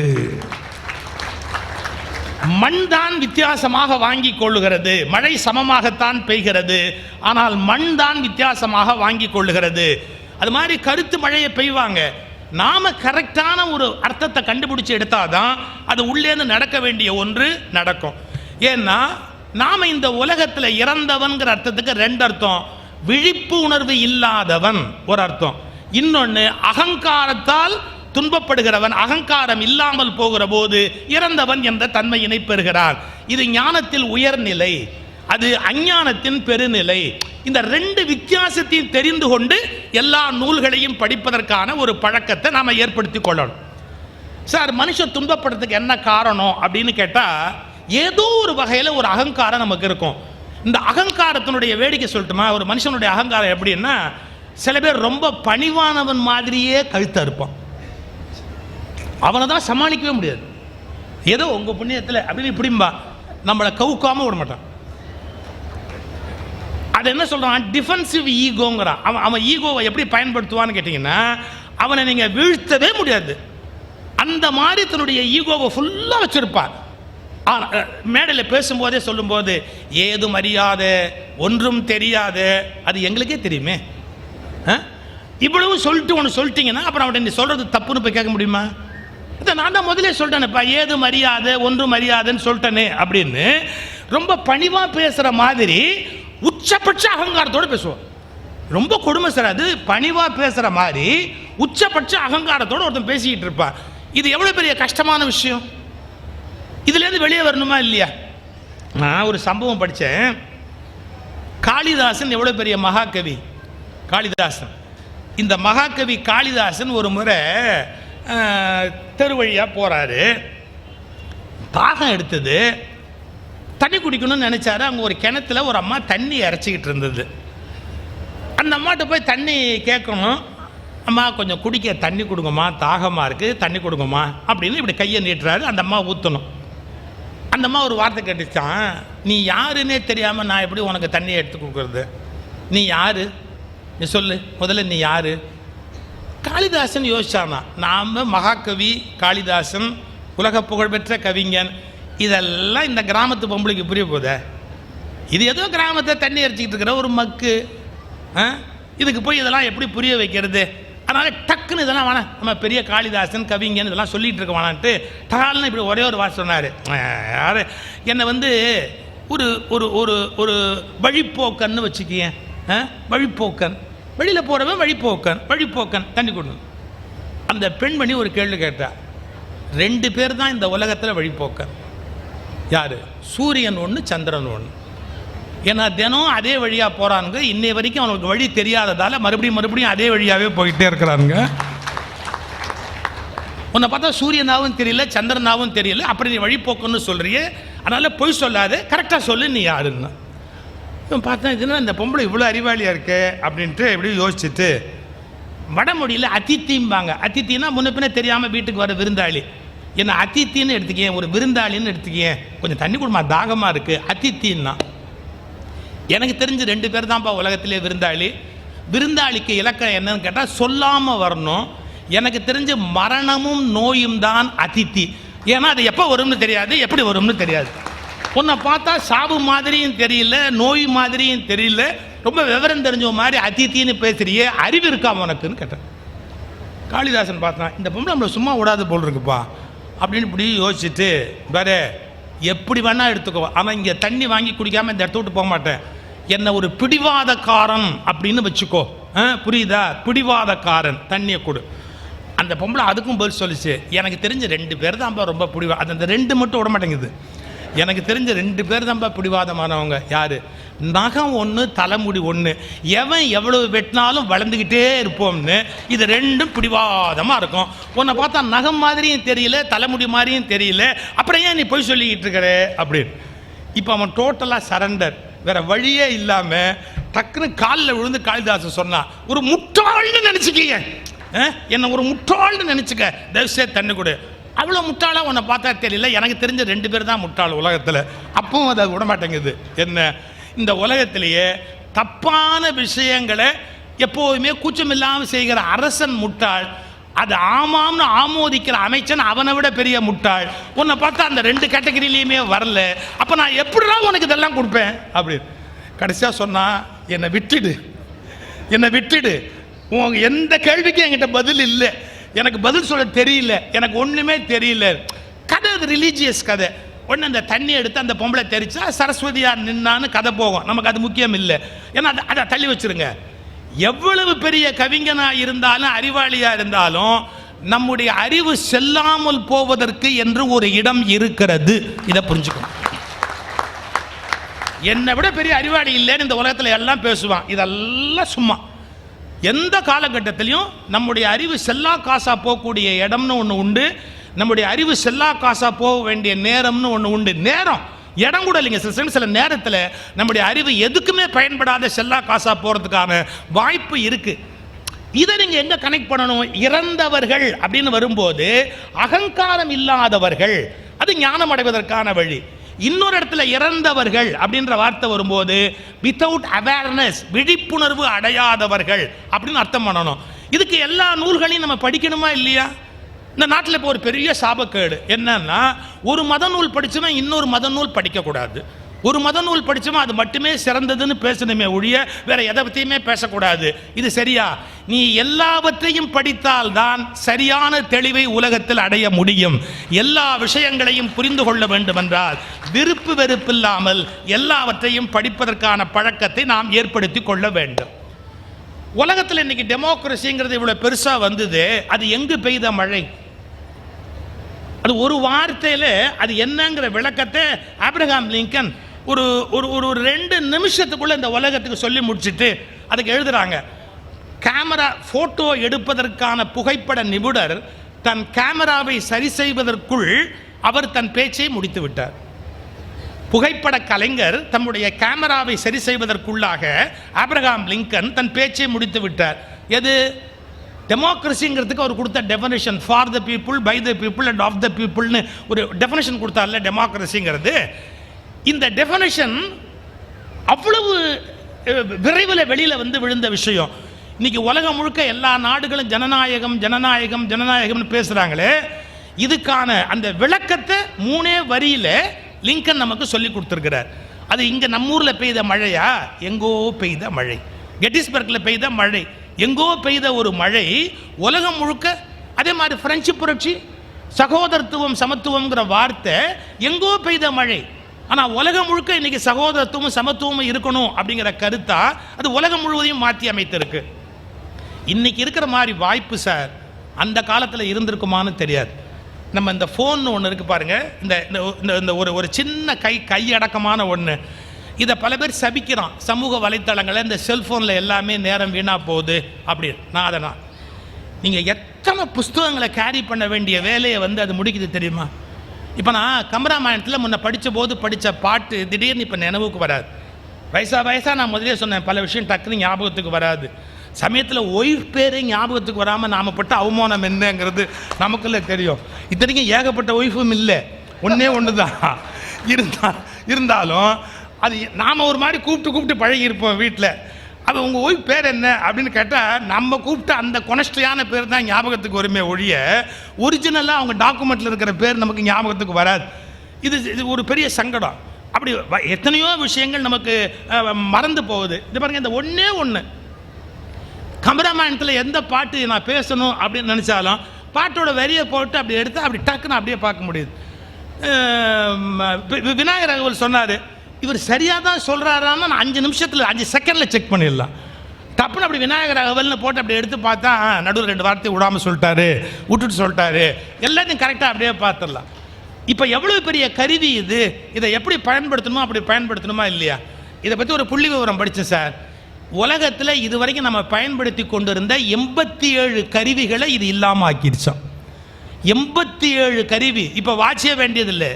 மண் தான் வித்தியாசமாக வாங்கி கொள்ளுகிறது. மழை சமமாகத்தான் பெய்கிறது, ஆனால் மண் தான் வித்தியாசமாக வாங்கி கொள்ளுகிறது. அது மாதிரி கருத்து மழையை பெய்வாங்க. நாம கரெக்டான ஒரு அர்த்தத்தை கண்டுபிடிச்சு எடுத்தாதான் அது உள்ளேந்து நடக்க வேண்டிய ஒன்று நடக்கும். ஏன்னா நாம இந்த உலகத்தில் இறந்தவன்கிற அர்த்தத்துக்கு 2 அர்த்தம். விழிப்பு உணர்வு இல்லாதவன் ஒரு அர்த்தம், இன்னொன்று அகங்காரத்தால் துன்பப்படுகிறவன், அகங்காரம் இல்லாமல் போகிற போது இறந்தவன் என்ற தன்மையினை பெறுகிறான். இது ஞானத்தில் உயர்நிலை. அது அஞ்ஞானத்தின் பெருநிலை. இந்த ரெண்டு வித்தியாசத்தையும் தெரிந்து கொண்டு எல்லா நூல்களையும் படிப்பதற்கான ஒரு பழக்கத்தை நாம் ஏற்படுத்தி கொள்ளணும். சார், மனுஷன் துன்பப்படுறதுக்கு என்ன காரணம் அப்படின்னு கேட்டால், ஏதோ ஒரு வகையில் ஒரு அகங்காரம் நமக்கு இருக்கும். இந்த அகங்காரத்தினுடைய வேடிக்கை சொல்லட்டுமா? ஒரு மனுஷனுடைய அகங்காரம் எப்படின்னா, சில பேர் ரொம்ப பணிவானவன் மாதிரியே கழுத்த இருப்பான். அவனை தான் சமாளிக்கவே முடியாது. ஏதோ உங்கள் புண்ணியத்தில் அப்படின்னு இப்படிம்பா, நம்மளை கவுக்காமல் விட மாட்டான். அது என்ன சொல்கிறான்? டிஃபென்சிவ் ஈகோங்கிறான். அவன் ஈகோவை எப்படி பயன்படுத்துவான்னு கேட்டிங்கன்னா, அவனை நீங்கள் வீழ்த்தவே முடியாது. அந்த மாதிரி தன்னுடைய ஈகோவை ஃபுல்லாக வச்சுருப்பார். மேடையில் பேசும்போதே சொல்லும்போது, ஏதும் அறியாத, ஒன்றும் தெரியாத, அது எங்களுக்கே தெரியுமே, இவ்வளவு சொல்லிட்டு ஒன்று சொல்லிட்டீங்கன்னா அப்புறம் அவன் நீ சொல்கிறது தப்புன்னு போய் கேட்க முடியுமா? நான் தான் முதலே சொல்லிட்டேனேப்பா, ஏதும் அறியாத, ஒன்றும் அறியாதுன்னு சொல்லிட்டேனே அப்படின்னு ரொம்ப பணிவாக பேசுகிற மாதிரி உச்சபட்ச அகங்காரத்தோடு பேசுவோம். ரொம்ப கொடுமை சார். அது பணிவாக பேசுகிற மாதிரி உச்சபட்ச அகங்காரத்தோடு ஒருத்தன் பேசிக்கிட்டு இருப்பான். இது எவ்வளோ பெரிய கஷ்டமான விஷயம். இதுலேருந்து வெளியே வரணுமா இல்லையா? நான் ஒரு சம்பவம் படித்தேன். காளிதாசன் எவ்வளோ பெரிய மகாகவி காளிதாசன். இந்த மகாகவி காளிதாசன் ஒரு முறை தெரு வழியாக போகிறாரு. தாகம் எடுத்தது, தண்ணி குடிக்கணும்னு நினச்சாரு. அங்கே ஒரு கிணத்துல ஒரு அம்மா தண்ணி இறச்சிக்கிட்டு இருந்தது. அந்த அம்மாட்ட போய் தண்ணி கேட்கணும். அம்மா கொஞ்சம் குடிக்க தண்ணி கொடுங்கம்மா, தாகமாக இருக்குது, தண்ணி கொடுங்கம்மா அப்படின்னு இப்படி கையை நீட்டுறாரு. அந்த அம்மா ஊற்றணும். அந்த அம்மா ஒரு வார்த்தை கேட்டுச்சான், நீ யாருன்னே தெரியாமல் நான் எப்படி உனக்கு தண்ணியை எடுத்து கொடுக்குறது? நீ யார்? நீ சொல்லு முதல்ல, நீ யார்? காளிதாசன் யோசிச்சானா, நாம் மகாகவி காளிதாசன், உலக புகழ்பெற்ற கவிஞன், இதெல்லாம் இந்த கிராமத்து பொம்பளைக்கு புரிய போதே? இது ஏதோ கிராமத்தை தண்ணி அரைச்சிக்கிட்டு இருக்கிற ஒரு மக்கு, இதுக்கு போய் இதெல்லாம் எப்படி புரிய வைக்கிறது? அதனால் டக்குன்னு இதெல்லாம் வேணாம், நம்ம பெரிய காளிதாசன் கவிஞன் இதெல்லாம் சொல்லிகிட்டு இருக்க வேணான்ட்டு டகால்னு இப்படி ஒரே ஒரு வார்த்தை சொன்னார். யார் என்னை வந்து ஒரு ஒரு ஒரு ஒரு வழிப்போக்கன்னு வச்சுக்கியேன். வழிப்போக்கன், வெளியில் போகிறவன் வழிப்போக்கன், வழிப்போக்கன் தண்ணி கொடு. அந்த பெண்மணி ஒரு கேள்வி கேட்டா, 2 பேர் தான் இந்த உலகத்தில் வழிப்போக்கன். யார்? சூரியன் ஒன்று, சந்திரன் ஒன்று. ஏன்னா தினம் அதே வழியாக போகிறானுங்க. இன்னைய வரைக்கும் அவனுக்கு வழி தெரியாததால் மறுபடியும் அதே வழியாகவே போயிட்டே இருக்கிறானுங்க. உன்னை பார்த்தா சூரியனாவும் தெரியல, சந்திரனாவும் தெரியல, அப்படி நீ வழிப்போக்குன்னு சொல்கிறியே, அதனால் பொய் சொல்லாது, கரெக்டாக சொல்லு நீ யாருன்னு. இவன் பார்த்தா இதுன்னா இந்த பொம்பளை இவ்வளோ அறிவாளியாக இருக்கு அப்படின்ட்டு எப்படி யோசிச்சுட்டு, வடமொழியில் அதித்திம்பாங்க. அதித்தின்னா முன்ன பின்ன தெரியாமல் வீட்டுக்கு வர விருந்தாளி. என்ன அதித்தின்னு எடுத்துக்கேன், ஒரு விருந்தாளின்னு எடுத்துக்கேன், கொஞ்சம் தண்ணி கொடுமா தாகமாக இருக்குது, அதித்தின்னா. எனக்கு தெரிஞ்சு 2 பேர் தான்ப்பா உலகத்திலே விருந்தாளி. விருந்தாளிக்கு இலக்கணம் என்னன்னு கேட்டால் சொல்லாமல் வரணும். எனக்கு தெரிஞ்சு மரணமும் நோயும் தான் அதித்தி. ஏன்னா அது எப்போ வரும்னு தெரியாது, எப்படி வரும்னு தெரியாது. உன்னை பார்த்தா சாவு மாதிரியும் தெரியல, நோய் மாதிரியும் தெரியல, ரொம்ப விவரம் தெரிஞ்ச மாதிரி அதித்தின்னு பேசுறியே, அறிவு இருக்கா உனக்குன்னு கேட்டேன். காளிதாசன் பார்த்தான், இந்த பொம்பளை நம்மளை சும்மா விடாது போல் இருக்குப்பா அப்படின்னு இப்படி யோசிச்சுட்டு, வேறு எப்படி வேணா எடுத்துக்கோ, ஆனால் இங்கே தண்ணி வாங்கி குடிக்காமல் இந்த இடத்த விட்டு போக மாட்டேன், என்னை ஒரு பிடிவாதக்காரன் அப்படின்னு வச்சுக்கோ, புரியுதா? பிடிவாதக்காரன், தண்ணியை கொடு. அந்த பொம்பளை அதுக்கும் பதில் சொல்லிச்சு, எனக்கு தெரிஞ்ச 2 பேர் தான்ப்பா ரொம்ப பிடிவா, அது அந்த 2 மட்டும் விட மாட்டேங்குது. எனக்கு தெரிஞ்ச 2 பேர் தான்ப்பா பிடிவாதமானவங்க. யார்? நகம் ஒன்று, தலைமுடி ஒன்று, எவன் எவ்வளவு வெட்டினாலும் வளர்ந்துக்கிட்டே இருப்போம்னு. இது 2ம் பிடிவாதமாக இருக்கும். உன்னை பார்த்தா நகம் மாதிரியும் தெரியல, தலைமுடி மாதிரியும் தெரியல, அப்புறம் ஏன் நீ போய் சொல்லிக்கிட்டு இருக்கிற அப்படின்னு. இப்போ அவன் டோட்டலாக சரண்டர், வேற வழியே இல்லாமல் டக்குன்னு காலில் விழுந்து காளிதாசன் சொன்னான், ஒரு முட்டாள்னு நினச்சிக்கீங்க, என்னை ஒரு முட்டாள்னு நினச்சிக்க, தயவுசெய்து தண்ணி கொடு. அவ்வளோ முட்டாளாக உன்னை பார்த்தா தெரியல, எனக்கு தெரிஞ்ச 2 பேர் தான் முட்டாள் உலகத்தில். அப்பவும் அதை விட மாட்டேங்குது. என்ன, இந்த உலகத்திலேயே தப்பான விஷயங்களை எப்போதுமே கூச்சம் இல்லாமல் செய்கிற அரசன் முட்டாள், அது ஆமாம்னு ஆமோதிக்கிற அமைச்சன் அவனை விட பெரிய முட்டாள். உன்னை பார்த்தா அந்த 2 கேட்டகரியிலையுமே வரல, அப்போ நான் எப்படிலாம் உனக்கு இதெல்லாம் கொடுப்பேன் அப்படின்னு. கடைசியாக சொன்னால், என்னை விட்டுடு, உங்க எந்த கேள்விக்கும் என்கிட்ட பதில் இல்லை, எனக்கு பதில் சொல்ல தெரியல, எனக்கு ஒன்றுமே தெரியல. கதை அது ரிலீஜியஸ் கதை. ஒன்று அந்த தண்ணி எடுத்து அந்த பொம்பளை தெரிச்சா சரஸ்வதியார் நின்னான்னு கதை போகும், நமக்கு அது முக்கியம் இல்லை. ஏன்னா அதை தள்ளி வச்சுருங்க. எவ்வளவு பெரிய கவிஞனாக இருந்தாலும் அறிவாளியாக இருந்தாலும் நம்முடைய அறிவு செல்லாமல் போவதற்கு என்று ஒரு இடம் இருக்கிறது. இதை புரிஞ்சுக்கணும். என்னை விட பெரிய அறிவாளி இல்லைன்னு இந்த உலகத்தில் எல்லாம் பேசுவான். இதெல்லாம் சும்மா. எந்த காலகட்டத்திலையும் நம்முடைய அறிவு செல்லா காசா போகக்கூடிய இடம்னு ஒன்று உண்டு, நம்முடைய அறிவு செல்லா காசா போக வேண்டிய நேரம்னு ஒன்று உண்டு. நேரம் இடம் கூட இல்லைங்க. சில நேரத்தில் நம்முடைய அறிவு எதுக்குமே பயன்படாத செல்லா காசா போகிறதுக்கான வாய்ப்பு இருக்கு. இதை நீங்கள் எங்கே கனெக்ட் பண்ணணும்? இறந்தவர்கள் அப்படின்னு வரும்போது அகங்காரம் இல்லாதவர்கள், அது ஞானம் அடைவதற்கான வழி. இன்னொரு இடத்துல இறந்தவர்கள் அப்படின்ற வார்த்தை வரும்போது வித்தவுட் அவேர்னஸ், விழிப்புணர்வு அடையாதவர்கள் அப்படின்னு அர்த்தம் பண்ணணும். இதுக்கு எல்லா நூல்களையும் நம்ம படிக்கணுமா இல்லையா? இந்த நாட்டில் இப்போ ஒரு பெரிய சாபக்கேடு என்னன்னா, ஒரு மத நூல் படிச்சவன் இன்னொரு மத நூல் படிக்கக்கூடாது, ஒரு மத நூல் படிச்சவன் அது மட்டுமே சிறந்ததுன்னு பேசணுமே ஒழிய வேற எதை பற்றியுமே பேசக்கூடாது. இது சரியா? நீ எல்லாவற்றையும் படித்தால் தான் சரியான தெளிவை உலகத்தில் அடைய முடியும். எல்லா விஷயங்களையும் புரிந்து கொள்ள வேண்டும் என்றால் விருப்பு வெறுப்பில்லாமல் எல்லாவற்றையும் படிப்பதற்கான பழக்கத்தை நாம் ஏற்படுத்தி கொள்ள வேண்டும். உலகத்தில் இன்னைக்கு டெமோக்ரஸிங்கிறது இவ்வளவு பெருசா வந்தது, அது எங்கு பெய்த மழை? அது ஒரு வார்த்தையில் அது என்னங்கிற விளக்கத்தை ஆப்ரஹாம் லிங்கன் ஒரு ஒரு ஒரு 2 நிமிஷத்துக்குள்ள இந்த உலகத்துக்கு சொல்லி முடிச்சுட்டு அதுக்கு எழுதுறாங்க. கேமரா போட்டோ எடுப்பதற்கான புகைப்பட நிபுணர் தன் கேமராவை சரி செய்வதற்குள் அவர் தன் பேச்சை முடித்து விட்டார். புகைப்பட கலைஞர் தம்முடைய கேமராவை சரி செய்வதற்குள்ளாக ஆப்ரஹாம் லிங்கன் தன் பேச்சை முடித்து விட்டார். எது? டெமோக்ரஸிங்கிறதுக்கு அவர் கொடுத்த definition, for the people, by the people and of the பீப்புள்னு ஒரு டெஃபனிஷன் கொடுத்தார்ல டெமோக்ரஸிங்கிறது. இந்த டெஃபனிஷன் அவ்வளவு விரைவில் வெளியில் விழுந்த விஷயம். இன்னைக்கு உலகம் முழுக்க எல்லா நாடுகளும் ஜனநாயகம் ஜனநாயகம் ஜனநாயகம்னு பேசுகிறாங்களே, இதுக்கான அந்த விளக்கத்தை 3 வரியில் லிங்கன் நமக்கு சொல்லி கொடுத்துருக்கிறார். அது இங்கே நம்ம ஊரில் பெய்த மழையா? எங்கோ பெய்த மழை. கெட்டிஸ்பர்கில் பெய்த மழை, எங்கோ பெய்த ஒரு மழை உலகம் முழுக்க. அதே மாதிரி பிரெஞ்சு புரட்சி, சகோதரத்துவம் சமத்துவம்ங்கிற வார்த்தை எங்கோ பெய்த மழை. ஆனால் உலகம் முழுக்க இன்னைக்கு சகோதரத்துவம் சமத்துவமும் இருக்கணும் அப்படிங்கிற கருத்தா அது உலகம் முழுவதையும் மாற்றி அமைத்திருக்கு. இன்னைக்கு இருக்கிற மாதிரி வாய்ப்பு சார் அந்த காலத்தில் இருந்திருக்குமான்னு தெரியாது. நம்ம இந்த ஃபோன் ஒன்று இருக்கு பாருங்க, இந்த ஒரு சின்ன கையடக்கமான ஒன்று, இதை பல பேர் சபிக்கிறான் சமூக வலைத்தளங்களில். இந்த செல்ஃபோனில் எல்லாமே நேரம் வீணாக போகுது அப்படின்னு. நான் அதனால் நீங்கள் எத்தனை புஸ்தகங்களை கேரி பண்ண வேண்டிய வேலையை அது முடிக்குது தெரியுமா? இப்போ நான் கம்பராமாயணத்தில் முன்ன படித்த பாட்டு திடீர்னு இப்போ நினைவுக்கு வராது. வயசாக நான் முதலே சொன்னேன், பல விஷயம் டக்குன்னு ஞாபகத்துக்கு வராது. சமயத்தில் ஒய்ஃப் பேரே ஞாபகத்துக்கு வராமல் நாம் பட்ட அவமானம் என்னங்கிறது நமக்குள்ளே தெரியும். இத்தனைக்கும் ஏகப்பட்ட ஒய்ஃபும் இல்லை, ஒன்று தான் இருந்தாலும் அது நாம் ஒரு மாதிரி கூப்பிட்டு பழகியிருப்போம் வீட்டில். அது உங்கள் ஒய்ஃப் பேர் என்ன அப்படின்னு கேட்டால் நம்ம கூப்பிட்டு அந்த கொனஸ்ட்ரியான பேர் தான் ஞாபகத்துக்கு வருமே ஒழிய ஒரிஜினலாக அவங்க டாக்குமெண்ட்டில் இருக்கிற பேர் நமக்கு ஞாபகத்துக்கு வராது. இது ஒரு பெரிய சங்கடம். அப்படி எத்தனையோ விஷயங்கள் நமக்கு மறந்து போகுது. இது பாருங்கள், இந்த ஒன்று கம்பராமாயணத்தில் எந்த பாட்டு நான் பேசணும் அப்படின்னு நினச்சாலும் பாட்டோட வரியை போட்டு அப்படி எடுத்து அப்படி டக்குன்னு அப்படியே பார்க்க முடியுது. விநாயகர் ராகவல் சொன்னார், இவர் சரியாக தான் சொல்கிறாரான்னு நான் 5 நிமிஷத்தில் 5 செகண்டில் செக் பண்ணிடலாம். டப்புன்னு அப்படி விநாயகர் ராகவல்னு போட்டு அப்படி எடுத்து பார்த்தா நடுவில் 2 வார்த்தையை விடாமல் சொல்லிட்டாரு, விட்டுட்டு சொல்லிட்டாரு, எல்லாத்தையும் கரெக்டாக அப்படியே பார்த்துடலாம். இப்போ எவ்வளோ பெரிய கருவி இது, இதை எப்படி பயன்படுத்தணுமோ அப்படி பயன்படுத்தணுமா இல்லையா? இதை பற்றி ஒரு புள்ளி விவரம் படித்தேன் சார். உலகத்தில் இதுவரைக்கும் நம்ம பயன்படுத்தி கொண்டிருந்த 87 கருவிகளை இது இல்லாமல் ஆக்கிடுச்சோம். 87 கருவி. இப்போ வாட்சே வேண்டியதில்லை,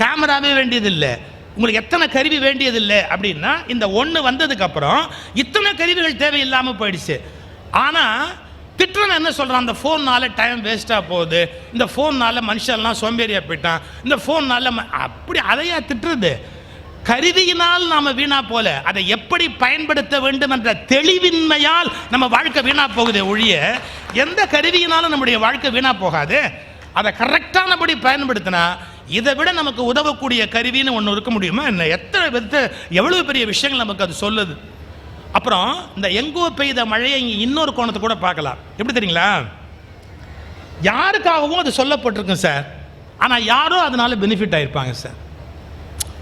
கேமராவே வேண்டியதில்லை, உங்களுக்கு எத்தனை கருவி வேண்டியதில்லை. அப்படின்னா இந்த ஒன்று வந்ததுக்கப்புறம் இத்தனை கருவிகள் தேவையில்லாமல் போயிடுச்சு. ஆனால் திட்டுறவன் என்ன சொல்கிறான்? அந்த ஃபோன்னால் டைம் வேஸ்ட்டாக போகுது, இந்த ஃபோன்னால் மனுஷன்லாம் சோம்பேறியாக போயிட்டான், இந்த ஃபோன்னால் அப்படி அதையா திட்டுறது? கருவியினால் நாம் வீணா போல, அதை எப்படி பயன்படுத்த வேண்டும் என்ற தெளிவின்மையால் நம்ம வாழ்க்கை வீணா போகுதே ஒழிய எந்த கருவியினாலும் நம்முடைய வாழ்க்கை வீணா போகாது. அதை கரெக்டானபடி பயன்படுத்தினா இதை விட நமக்கு உதவக்கூடிய கருவின்னு ஒன்று இருக்க முடியுமா என்ன? எவ்வளவு பெரிய விஷயங்கள் நமக்கு அது சொல்லுது. அப்புறம் இந்த எங்கோ பெய்த மழையை இங்கே இன்னொரு கோணத்தை கூட பார்க்கலாம். எப்படி தெரியுங்களா? யாருக்காகவும் அது சொல்லப்பட்டிருக்கும் சார், ஆனால் யாரோ அதனால பெனிஃபிட் ஆயிருப்பாங்க சார்.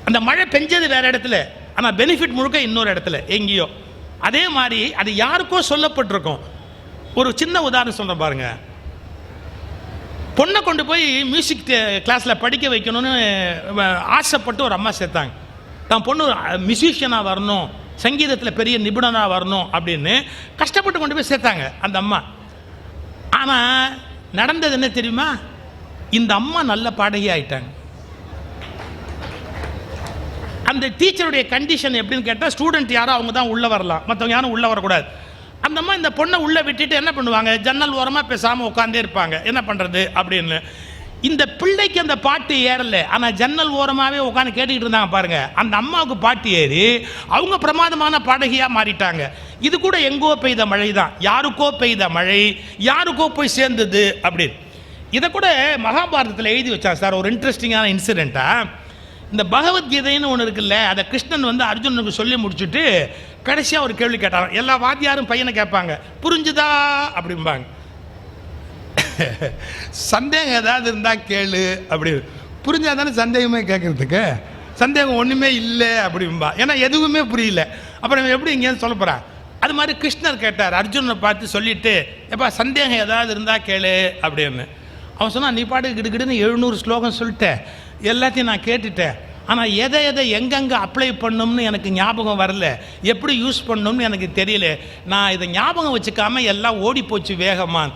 அந்த மழை பெஞ்சது வேற இடத்துல, ஆனால் பெனிஃபிட் முழுக்க இன்னொரு இடத்துல எங்கேயோ. அதே மாதிரி அது யாருக்கோ சொல்லப்பட்டிருக்கும். ஒரு சின்ன உதாரணம் சொல்கிறேன் பாருங்க. பொண்ணை கொண்டு போய் மியூசிக் கிளாஸில் படிக்க வைக்கணும்னு ஆசைப்பட்டு ஒரு அம்மா சேர்த்தாங்க. தான் பொண்ணு மியூசிஷியனாக வரணும், சங்கீதத்தில் பெரிய நிபுணனாக வரணும் அப்படின்னு கஷ்டப்பட்டு கொண்டு போய் சேர்த்தாங்க அந்த அம்மா. ஆனால் நடந்தது என்ன தெரியுமா? இந்த அம்மா நல்ல பாடகி ஆயிட்டாங்க. அந்த டீச்சருடைய கண்டிஷன் எப்படின்னு கேட்டால், ஸ்டூடெண்ட் யாரோ அவங்க தான் உள்ளே வரலாம், மற்றவங்க யாரும் உள்ளே வரக்கூடாது. அந்த அம்மா இந்த பொண்ணை உள்ளே விட்டுட்டு என்ன பண்ணுவாங்க, ஜன்னல் ஓரமாக பேசாமல் உட்காந்தே இருப்பாங்க. என்ன பண்ணுறது அப்படின்னு. இந்த பிள்ளைக்கு அந்த பாட்டு ஏறலை, ஆனால் ஜன்னல் ஓரமாகவே உட்காந்து கேட்டுக்கிட்டு இருந்தாங்க பாருங்க. அந்த அம்மாவுக்கு பாட்டு ஏறி அவங்க பிரமாதமான பாடகியாக மாறிட்டாங்க. இது கூட எங்கோ பெய்த மழை தான், யாருக்கோ பெய்த மழை யாருக்கோ போய் சேர்ந்தது அப்படின்னு. இதை கூட மகாபாரதத்தில் எழுதி வச்சாங்க சார். ஒரு இன்ட்ரெஸ்டிங்கான இன்சிடெண்ட்டாக, இந்த பகவத்கீதைன்னு ஒன்று இருக்குல்ல, அதை கிருஷ்ணன் வந்து அர்ஜுனனுக்கு சொல்லி முடிச்சுட்டு கடைசியாக ஒரு கேள்வி கேட்டாங்க. எல்லா வாத்தியாரும் பையனை கேட்பாங்க, புரிஞ்சுதா அப்படிம்பாங்க. சந்தேகம் ஏதாவது இருந்தால் கேளு அப்படி. புரிஞ்சால் தானே சந்தேகமே கேட்குறதுக்கு. சந்தேகம் ஒன்றுமே இல்லை அப்படிம்பா, ஏன்னா எதுவுமே புரியல. அப்புறம் எப்படி இங்கேருந்து சொல்ல போகிறான். அது மாதிரி கிருஷ்ணர் கேட்டார், அர்ஜுனனை பார்த்து சொல்லிட்டு, எப்பா சந்தேகம் ஏதாவது இருந்தால் கேளு அப்படின்னு. அவன் சொன்னான், நீ பாட்டு கிடுக்கிடுன்னு 700 ஸ்லோகம் சொல்லிட்டேன், எல்லாத்தையும் நான் கேட்டுட்டேன், ஆனால் எதை எங்கெங்கே அப்ளை பண்ணணும்னு எனக்கு ஞாபகம் வரல, எப்படி யூஸ் பண்ணணும்னு எனக்கு தெரியல, நான் இதை ஞாபகம் வச்சுக்காமல் எல்லாம் ஓடி போச்சு வேகமான்.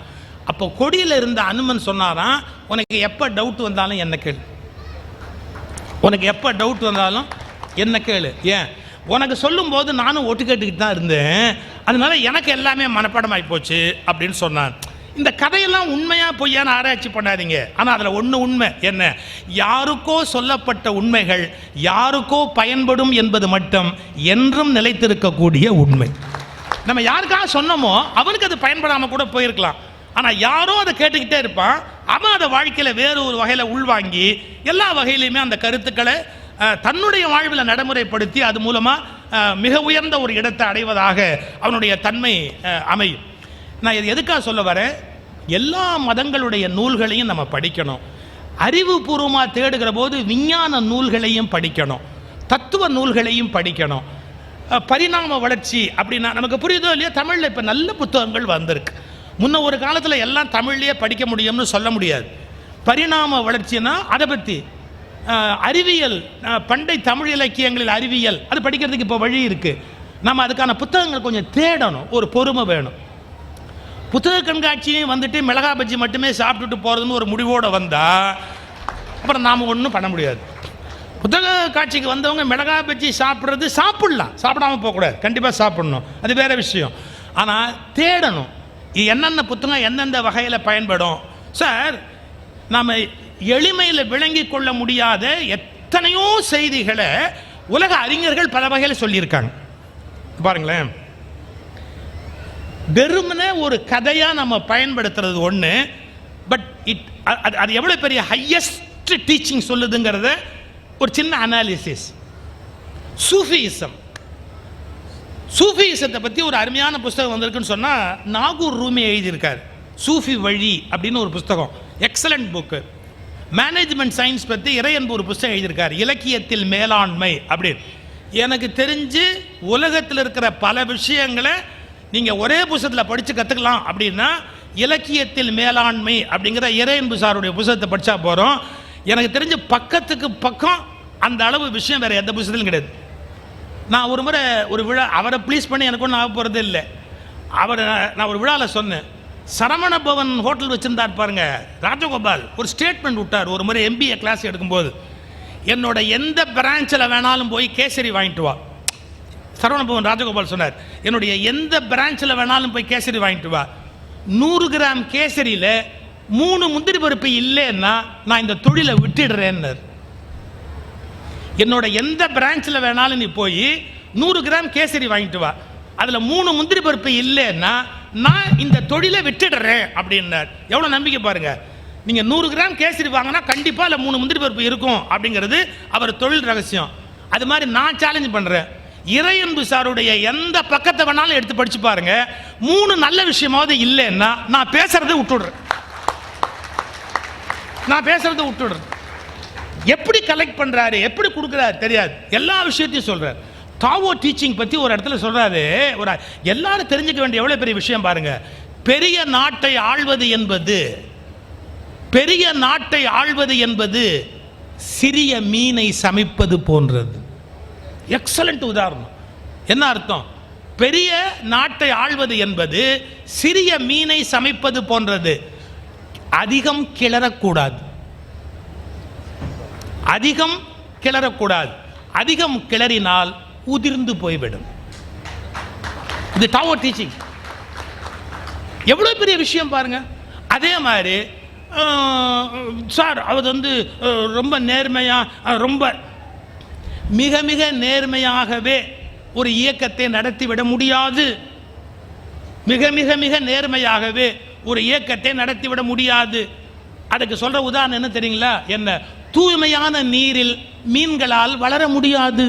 அப்போ கொடியில் இருந்த அனுமன் சொன்னாராம், உனக்கு எப்போ டவுட் வந்தாலும் என்ன கேளு, உனக்கு எப்போ டவுட் வந்தாலும் என்ன கேளு. ஏன், உனக்கு சொல்லும்போது நானும் ஒட்டு கேட்டுக்கிட்டு தான் இருந்தேன், அதனால எனக்கு எல்லாமே மனப்பாடமாகி போச்சு அப்படின்னு சொன்னான். இந்த கதையெல்லாம் உண்மையாக பொய்யான ஆராய்ச்சி பண்ணாதீங்க. ஆனால் அதில் ஒன்று உண்மை என்ன, யாருக்கோ சொல்லப்பட்ட உண்மைகள் யாருக்கோ பயன்படும் என்பது மட்டும் என்றும் நிலைத்திருக்கக்கூடிய உண்மை. நம்ம யாருக்காக சொன்னோமோ அவனுக்கு அது பயன்படாமல் கூட போயிருக்கலாம். ஆனால் யாரோ அதை கேட்டுக்கிட்டே இருப்பான், அவன் அதை வாழ்க்கையில் வேறு ஒரு வகையில் உள்வாங்கி எல்லா வகையிலையுமே அந்த கருத்துக்களை தன்னுடைய வாழ்வில் நடைமுறைப்படுத்தி அது மூலமாக மிக உயர்ந்த ஒரு இடத்தை அடைவதாக அவனுடைய தன்மை அமையும். நான் இது எதுக்காக சொல்ல வரேன், எல்லா மதங்களுடைய நூல்களையும் நம்ம படிக்கணும். அறிவுபூர்வமாக தேடுகிற போது விஞ்ஞான நூல்களையும் படிக்கணும், தத்துவ நூல்களையும் படிக்கணும். பரிணாம வளர்ச்சி அப்படின்னா நமக்கு புரியுதோ இல்லையா, தமிழில் இப்போ நல்ல புத்தகங்கள் வந்திருக்கு. முன்ன ஒரு காலத்தில் எல்லாம் தமிழ்லேயே படிக்க முடியும்னு சொல்ல முடியாது. பரிணாம வளர்ச்சின்னா அதை பற்றி அறிவியல், பண்டை தமிழ் இலக்கியங்களில் அறிவியல், அது படிக்கிறதுக்கு இப்போ வழி இருக்குது. நம்ம அதுக்கான புத்தகங்கள் கொஞ்சம் தேடணும், ஒரு பொறுமை வேணும். புத்தக கண்காட்சியும் வந்துட்டு மிளகா பஜ்ஜி மட்டுமே சாப்பிட்டுட்டு போகிறதுன்னு ஒரு முடிவோடு வந்தால் அப்புறம் நாம் ஒன்றும் பண்ண முடியாது. புத்தக காட்சிக்கு வந்தவங்க மிளகா பஜ்ஜி சாப்பிட்றது சாப்பிட்லாம், சாப்பிடாமல் போகக்கூடாது, கண்டிப்பாக சாப்பிட்ணும், அது வேறு விஷயம். ஆனால் தேடணும், என்னென்ன புத்தகம் எந்தெந்த வகையில் பயன்படும். சார், நாம் எளிமையில் விளங்கி கொள்ள முடியாத எத்தனையோ செய்திகளை உலக அறிஞர்கள் பல வகையில் சொல்லியிருக்காங்க. பாருங்களேன், வெறுமனே ஒரு கதையாக நம்ம பயன்படுத்துறது ஒன்று, பட் அது எவ்வளோ பெரிய ஹையஸ்ட் டீச்சிங் சொல்லுதுங்கிறத ஒரு சின்ன அனாலிசிஸ். சூஃபிசத்தை பற்றி ஒரு அருமையான புஸ்தகம் வந்திருக்குன்னு சொன்னால் நாகூர் ரூமி எழுதியிருக்கார். சூஃபி வழி அப்படின்னு ஒரு புஸ்தகம், எக்ஸலண்ட் புக்கு. மேனேஜ்மெண்ட் சயின்ஸ் பற்றி இறையன்பு ஒரு புஸ்தகம் எழுதியிருக்கார், இலக்கியத்தில் மேலாண்மை அப்படின்னு. எனக்கு தெரிஞ்சு உலகத்தில் இருக்கிற பல விஷயங்களை நீங்கள் ஒரே புத்தகத்தில் படித்து கற்றுக்கலாம் அப்படின்னா இலக்கியத்தில் மேலாண்மை அப்படிங்கிற இறையன்பு சாருடைய புத்தகத்தை படித்தா போகிறோம். எனக்கு தெரிஞ்ச பக்கத்துக்கு பக்கம் அந்த அளவு விஷயம் வேறு எந்த புத்தகத்திலும் கிடையாது. நான் ஒரு முறை ஒரு விழா, அவரை ப்ளீஸ் பண்ணி எனக்கு ஒன்றும் ஆக போகிறது இல்லை, நான் ஒரு விழாவில் சொன்னேன், சரவண பவன் ஹோட்டல் வச்சுருந்தார் பாருங்க ராஜகோபால், ஒரு ஸ்டேட்மெண்ட் விட்டார் ஒரு முறை MBA கிளாஸ் எடுக்கும்போது, என்னோட எந்த பிரான்ச்சில் வேணாலும் போய் கேசரி வாங்கிட்டு வா. சரவண பவன் ராஜகோபால் சொன்னார், என்னுடைய எந்த பிரான்ச்சில் வேணாலும் போய் கேசரி வாங்கிட்டு வா, 100 கிராம் கேசரியில் 3 முந்திரி பருப்பு இல்லைன்னா நான் இந்த தொழிலை விட்டுடுறேன்னு. என்னோட எந்த பிரான்ச்சில் வேணாலும் நீ போய் 100 கிராம் கேசரி வாங்கிட்டு வா, அதில் 3 முந்திரி பருப்பு இல்லைன்னா நான் இந்த தொழிலை விட்டுடுறேன் அப்படின்னார். எவ்வளோ நம்பிக்கை பாருங்க. நீங்கள் 100 கிராம் கேசரி வாங்கினா கண்டிப்பாக அதில் 3 முந்திரி பருப்பு இருக்கும் அப்படிங்கிறது அவர் தொழில் ரகசியம். அது மாதிரி நான் சேலஞ்ச் பண்ணுறேன், இறையன்பு சாருடைய எந்த பக்கத்தை வேணாலும் எடுத்து படிச்சு பாருங்க, 3 நல்ல விஷயமாவது இல்லைன்னா நான் பேசுறதை விட்டுடுறேன். எப்படி கலெக்ட் பண்றாரு, எப்படி கொடுக்குறாரு தெரியாது, எல்லா விஷயத்தையும் சொல்றாரு. தாவோ டீச்சிங் பற்றி ஒரு இடத்துல சொல்றாரு, ஒரு எல்லாரும் தெரிஞ்சுக்க வேண்டிய எவ்வளோ பெரிய விஷயம் பாருங்க. பெரிய நாட்டை ஆள்வது என்பது சிறிய மீனை சமைப்பது போன்றது. எக்ஸலண்ட் உதாரணம். என்ன அர்த்தம்? பெரிய நாட்டை ஆள்வது என்பது சிறிய மீனை சமைப்பது போன்றது. அதிகம் கிளறக்கூடாது, அதிகம் கிளறக்கூடாது. அதிகம் கிளறினால் உதிர்ந்து போய்விடும். இது டாவோ டீச்சிங். எவ்வளவு பெரிய விஷயம் பாருங்க. அதே மாதிரி சார் அவர் வந்து ரொம்ப நேர்மையா, ரொம்ப மிக மிக நேர்மையாகவே ஒரு இயக்கத்தை நடத்திவிட முடியாது. மிக மிக மிக நேர்மையாகவே ஒரு இயக்கத்தை நடத்திவிட முடியாது. அதுக்கு சொல்ற உதாரணம் என்ன தெரியுங்களா? என்ன? தூய்மையான நீரில் மீன்களால் வளர முடியாது.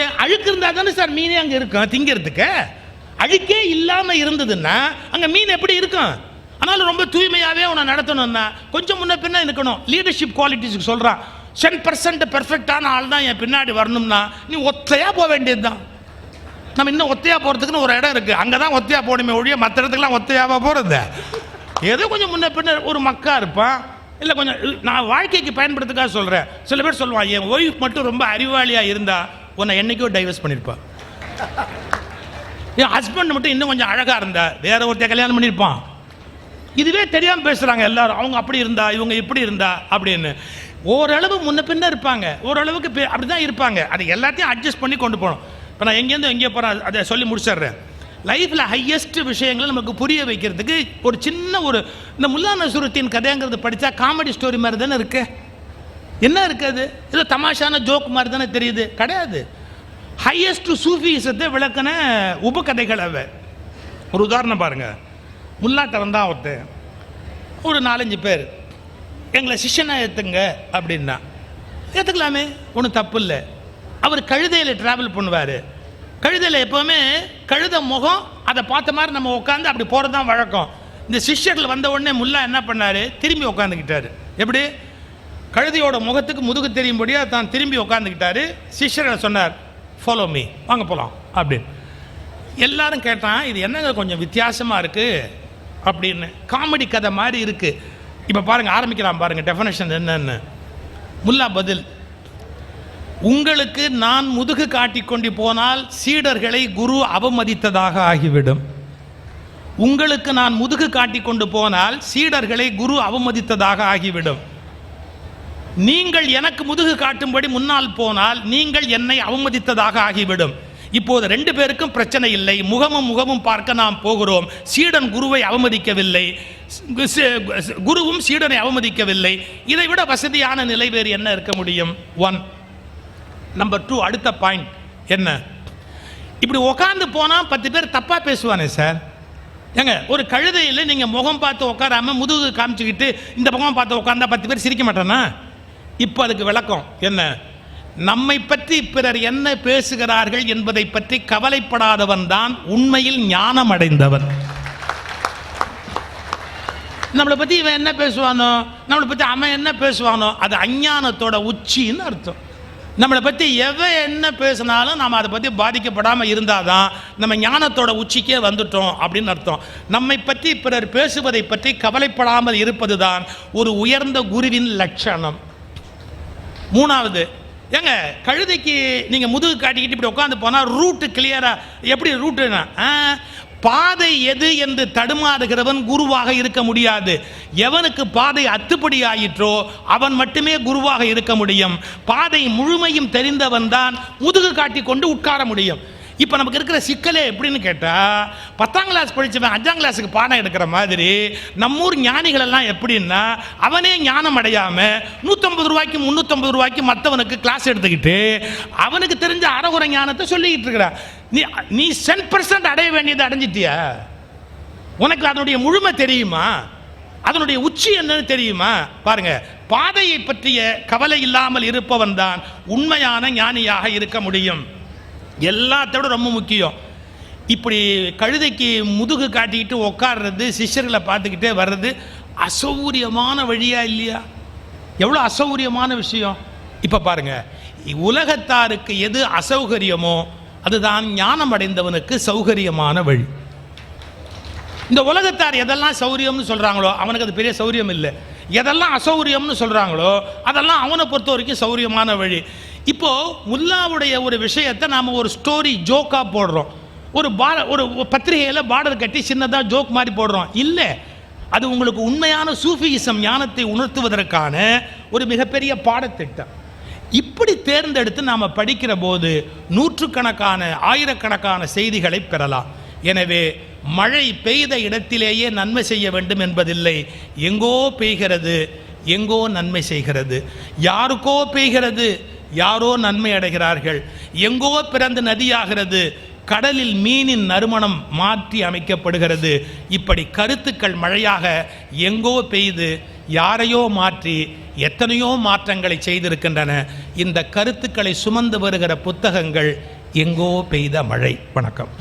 ஏன்? அழுக்கு இருந்தா தானே சார் மீனே அங்க இருக்கும் திங்கிறதுக்கு. அழுக்கே இல்லாம இருந்ததுன்னா அங்க மீன் எப்படி இருக்கும்? ஆனாலும் ரொம்ப தூய்மையாவே உன்னை நடத்தணும்னா கொஞ்சம் முன்ன பின்ன இருக்கணும். லீடர்ஷிப் குவாலிட்டிஸ்க்கு சொல்றான், 10% பெர்ஃபெக்டான ஆள் தான் என் பின்னாடி வரணும்னா நீ ஒத்தையா போக வேண்டியது தான். நம்ம இன்னும் ஒத்தையா போறதுக்குன்னு ஒரு இடம் இருக்கு, அங்கதான் ஒத்தையா போகணுமே ஒழிய மற்ற இடத்துக்குலாம் ஒத்தையாவா போறது. ஏதோ கொஞ்சம் முன்ன பின்ன ஒரு மக்கா இருப்பான். இல்லை கொஞ்சம் நான் வாழ்க்கைக்கு பயன்படுத்துக்காக சொல்கிறேன். சில பேர் சொல்லுவான், என் ஒய்ஃப் மட்டும் ரொம்ப அறிவாளியாக இருந்தா உன்னை என்னைக்கோ டைவர்ஸ் பண்ணியிருப்பான். என் ஹஸ்பண்ட் மட்டும் இன்னும் கொஞ்சம் அழகாக இருந்தா வேற ஒருத்தர் கல்யாணம் பண்ணியிருப்பான். இதுவே தெரியாமல் பேசுகிறாங்க எல்லாரும். அவங்க அப்படி இருந்தா இவங்க இப்படி இருந்தா அப்படின்னு. ஓரளவு முன்ன பின்ன இருப்பாங்க, ஓரளவுக்கு அப்படி தான் இருப்பாங்க. அதை எல்லாத்தையும் அட்ஜஸ்ட் பண்ணி கொண்டு போகணும். இப்போ நான் எங்கேருந்து எங்கே போகிறேன் அதை சொல்லி முடிச்சிடுறேன். லைஃப்பில் ஹையஸ்ட் விஷயங்களை நமக்கு புரிய வைக்கிறதுக்கு ஒரு சின்ன ஒரு இந்த முல்லா நஸ்ருத்தீன் கதைங்கிறது படித்தா காமெடி ஸ்டோரி மாதிரி தானே இருக்கு. என்ன இருக்குது? ஏதோ தமாஷான ஜோக் மாதிரி தானே தெரியுது. கிடையாது. ஹையஸ்ட் சூஃபிசத்தை விளக்கின உபகதைகள் அவை. ஒரு உதாரணம் பாருங்க. முல்லாட்ட வந்தான் ஒருத்தர், ஒரு 4-5 பேர் எங்களை சிஷ்யனா ஏற்றுங்க அப்படின்னா. ஏற்றுக்கலாமே, ஒன்றும் தப்பு இல்லை. அவர் கழுதையில் ட்ராவல் பண்ணுவார். கழுதையில் எப்போவுமே கழுத முகம் அதை பார்த்த மாதிரி நம்ம உட்காந்து அப்படி போகிறது தான் வழக்கம். இந்த சிஷ்யர்கள் வந்த உடனே முல்லா என்ன பண்ணார்? திரும்பி உட்காந்துக்கிட்டாரு. எப்படி? கழுதையோட முகத்துக்கு முதுகு தெரியும்படியாக தான் திரும்பி உட்காந்துக்கிட்டாரு. சிஷ்யர்களை சொன்னார், ஃபாலோ மீ, வாங்க போகலாம் அப்படின்னு. எல்லாரும் கேட்டான், இது என்னங்க கொஞ்சம் வித்தியாசமாக இருக்குது அப்படின்னு. காமெடி கதை மாதிரி இருக்குது. இப்போ பாருங்கள், ஆரம்பிக்கலாம் பாருங்கள் டெஃபினேஷன் என்னன்னு. முல்லா பதில், உங்களுக்கு நான் முதுகு காட்டிக்கொண்டு போனால் சீடர்களை குரு அவமதித்ததாக ஆகிவிடும். உங்களுக்கு நான் முதுகு காட்டிக்கொண்டு போனால் சீடர்களை குரு அவமதித்ததாக ஆகிவிடும். நீங்கள் எனக்கு முதுகு காட்டும்படி முன்னால் போனால் நீங்கள் என்னை அவமதித்ததாக ஆகிவிடும். இப்போது 2 பேருக்கும் பிரச்சனை இல்லை. முகமும் முகமும் பார்க்க நாம் போகிறோம். சீடன் குருவை அவமதிக்கவில்லை, குருவும் சீடனை அவமதிக்கவில்லை. இதை விட வசதியான நிலை வேறு என்ன இருக்க முடியும்? 1. நம்பர் 2, அடுத்த பாயிண்ட் என்ன? இப்படி உட்காந்து போனால் 10 பேர் தப்பாக பேசுவானே சார். ஏங்க, ஒரு கழுதையில் நீங்கள் முகம் பார்த்து உட்காராம முதுகு காமிச்சுக்கிட்டு இந்த முகம் பார்த்து உட்காந்தா 10 பேர் சிரிக்க மாட்டானா? இப்போ அதுக்கு விளக்கம் என்ன? நம்மை பற்றி பிறர் என்ன பேசுகிறார்கள் என்பதை பற்றி கவலைப்படாதவன் தான் உண்மையில் ஞானம் அடைந்தவன். நம்மளை பற்றி இவன் என்ன பேசுவானோ, நம்மளை பற்றி அவன் என்ன பேசுவானோ, அது அஞ்ஞானத்தோட உச்சின்னு அர்த்தம். நம்மளை பற்றி எவன் என்ன பேசினாலும் நாம் அதை பற்றி பாதிக்கப்படாமல் இருந்தால் தான் நம்ம ஞானத்தோட உச்சிக்கே வந்துட்டோம் அப்படின்னு அர்த்தம். நம்மை பற்றி பிறர் பேசுவதை பற்றி கவலைப்படாமல் இருப்பது தான் ஒரு உயர்ந்த குருவின் லட்சணம். 3வது, ஏங்க கழுதைக்கு நீங்கள் முதுகு காட்டிக்கிட்டு இப்படி உட்காந்து போனால் ரூட்டு கிளியராக எப்படி ரூட்டுனா பாதை எது என்று தடுமாறுகிறவன் குருவாக இருக்க முடியாது. எவனுக்கு பாதை அத்துப்படி ஆயிற்றோ அவன் மட்டுமே குருவாக இருக்க முடியும். பாதை முழுமையும் தெரிந்தவன் தான் முதுகு காட்டி கொண்டு உட்கார முடியும். இப்போ நமக்கு இருக்கிற சிக்கலே எப்படின்னு கேட்டால், 10ஆம் கிளாஸ் படித்தவன் 5ஆம் கிளாஸுக்கு பாடம் எடுக்கிற மாதிரி நம்மூர் ஞானிகள் எல்லாம் எப்படின்னா, அவனே ஞானம் அடையாமல் 150 ரூபாய்க்கு 350 ரூபாய்க்கு மற்றவனுக்கு கிளாஸ் எடுத்துக்கிட்டு அவனுக்கு தெரிஞ்ச அறகுறை ஞானத்தை சொல்லிக்கிட்டு இருக்கிறான். நீ 10% அடைய வேண்டியதை அடைஞ்சிட்டியா? உனக்கு அதனுடைய முழுமை தெரியுமா? அதனுடைய உச்சி என்னன்னு தெரியுமா? பாருங்க, பாதையை பற்றிய கவலை இல்லாமல் இருப்பவன் தான் உண்மையான ஞானியாக இருக்க முடியும். எல்லாத்தோட ரொம்ப முக்கியம், இப்படி கழுதைக்கு முதுகு காட்டிக்கிட்டு உட்கார்றது, சிஷ்யர்களை பார்த்துக்கிட்டே வர்றது அசௌகரியமான வழியா இல்லையா? எவ்வளோ அசௌகரியமான விஷயம். இப்போ பாருங்க, உலகத்தாருக்கு எது அசௌகரியமோ அதுதான் ஞானம் அடைந்தவனுக்கு சௌகரியமான வழி. இந்த உலகத்தார் எதெல்லாம் சௌரியம்னு சொல்கிறாங்களோ அவனுக்கு அது பெரிய சௌரியம் இல்லை. எதெல்லாம் அசௌரியம்னு சொல்கிறாங்களோ அதெல்லாம் அவனை பொறுத்த வரைக்கும் சௌரியமான வழி. இப்போ முல்லாவுடைய ஒரு விஷயத்தை நாம் ஒரு ஸ்டோரி ஜோக்காக போடுறோம், ஒரு பத்திரிகையில் பார்டர் கட்டி சின்னதாக ஜோக் மாதிரி போடுறோம். இல்லை, அது உங்களுக்கு உண்மையான சூஃபியிசம் ஞானத்தை உணர்த்துவதற்கான ஒரு மிகப்பெரிய பாடத்திட்டம். இப்படி தேர்ந்தெடுத்து நாம் படிக்கிற போது நூற்றுக்கணக்கான ஆயிரக்கணக்கான செய்திகளை பெறலாம். எனவே மழை பெய்த இடத்திலேயே நன்மை செய்ய வேண்டும் என்பதில்லை. எங்கோ பெய்கிறது, எங்கோ நன்மை செய்கிறது. யாருக்கோ பெய்கிறது, யாரோ நன்மை அடைகிறார்கள். எங்கோ பிறந்து நதியாகிறது, கடலில் மீனின் நறுமணம் மாற்றி அமைக்கப்படுகிறது. இப்படி கருத்துக்கள் மழையாக எங்கோ பெய்து யாரையோ மாற்றி எத்தனையோ மாற்றங்களை செய்திருக்கின்றன. இந்த கருத்துக்களை சுமந்து வருகிற புத்தகங்கள் எங்கோ பெய்த மழை. வணக்கம்.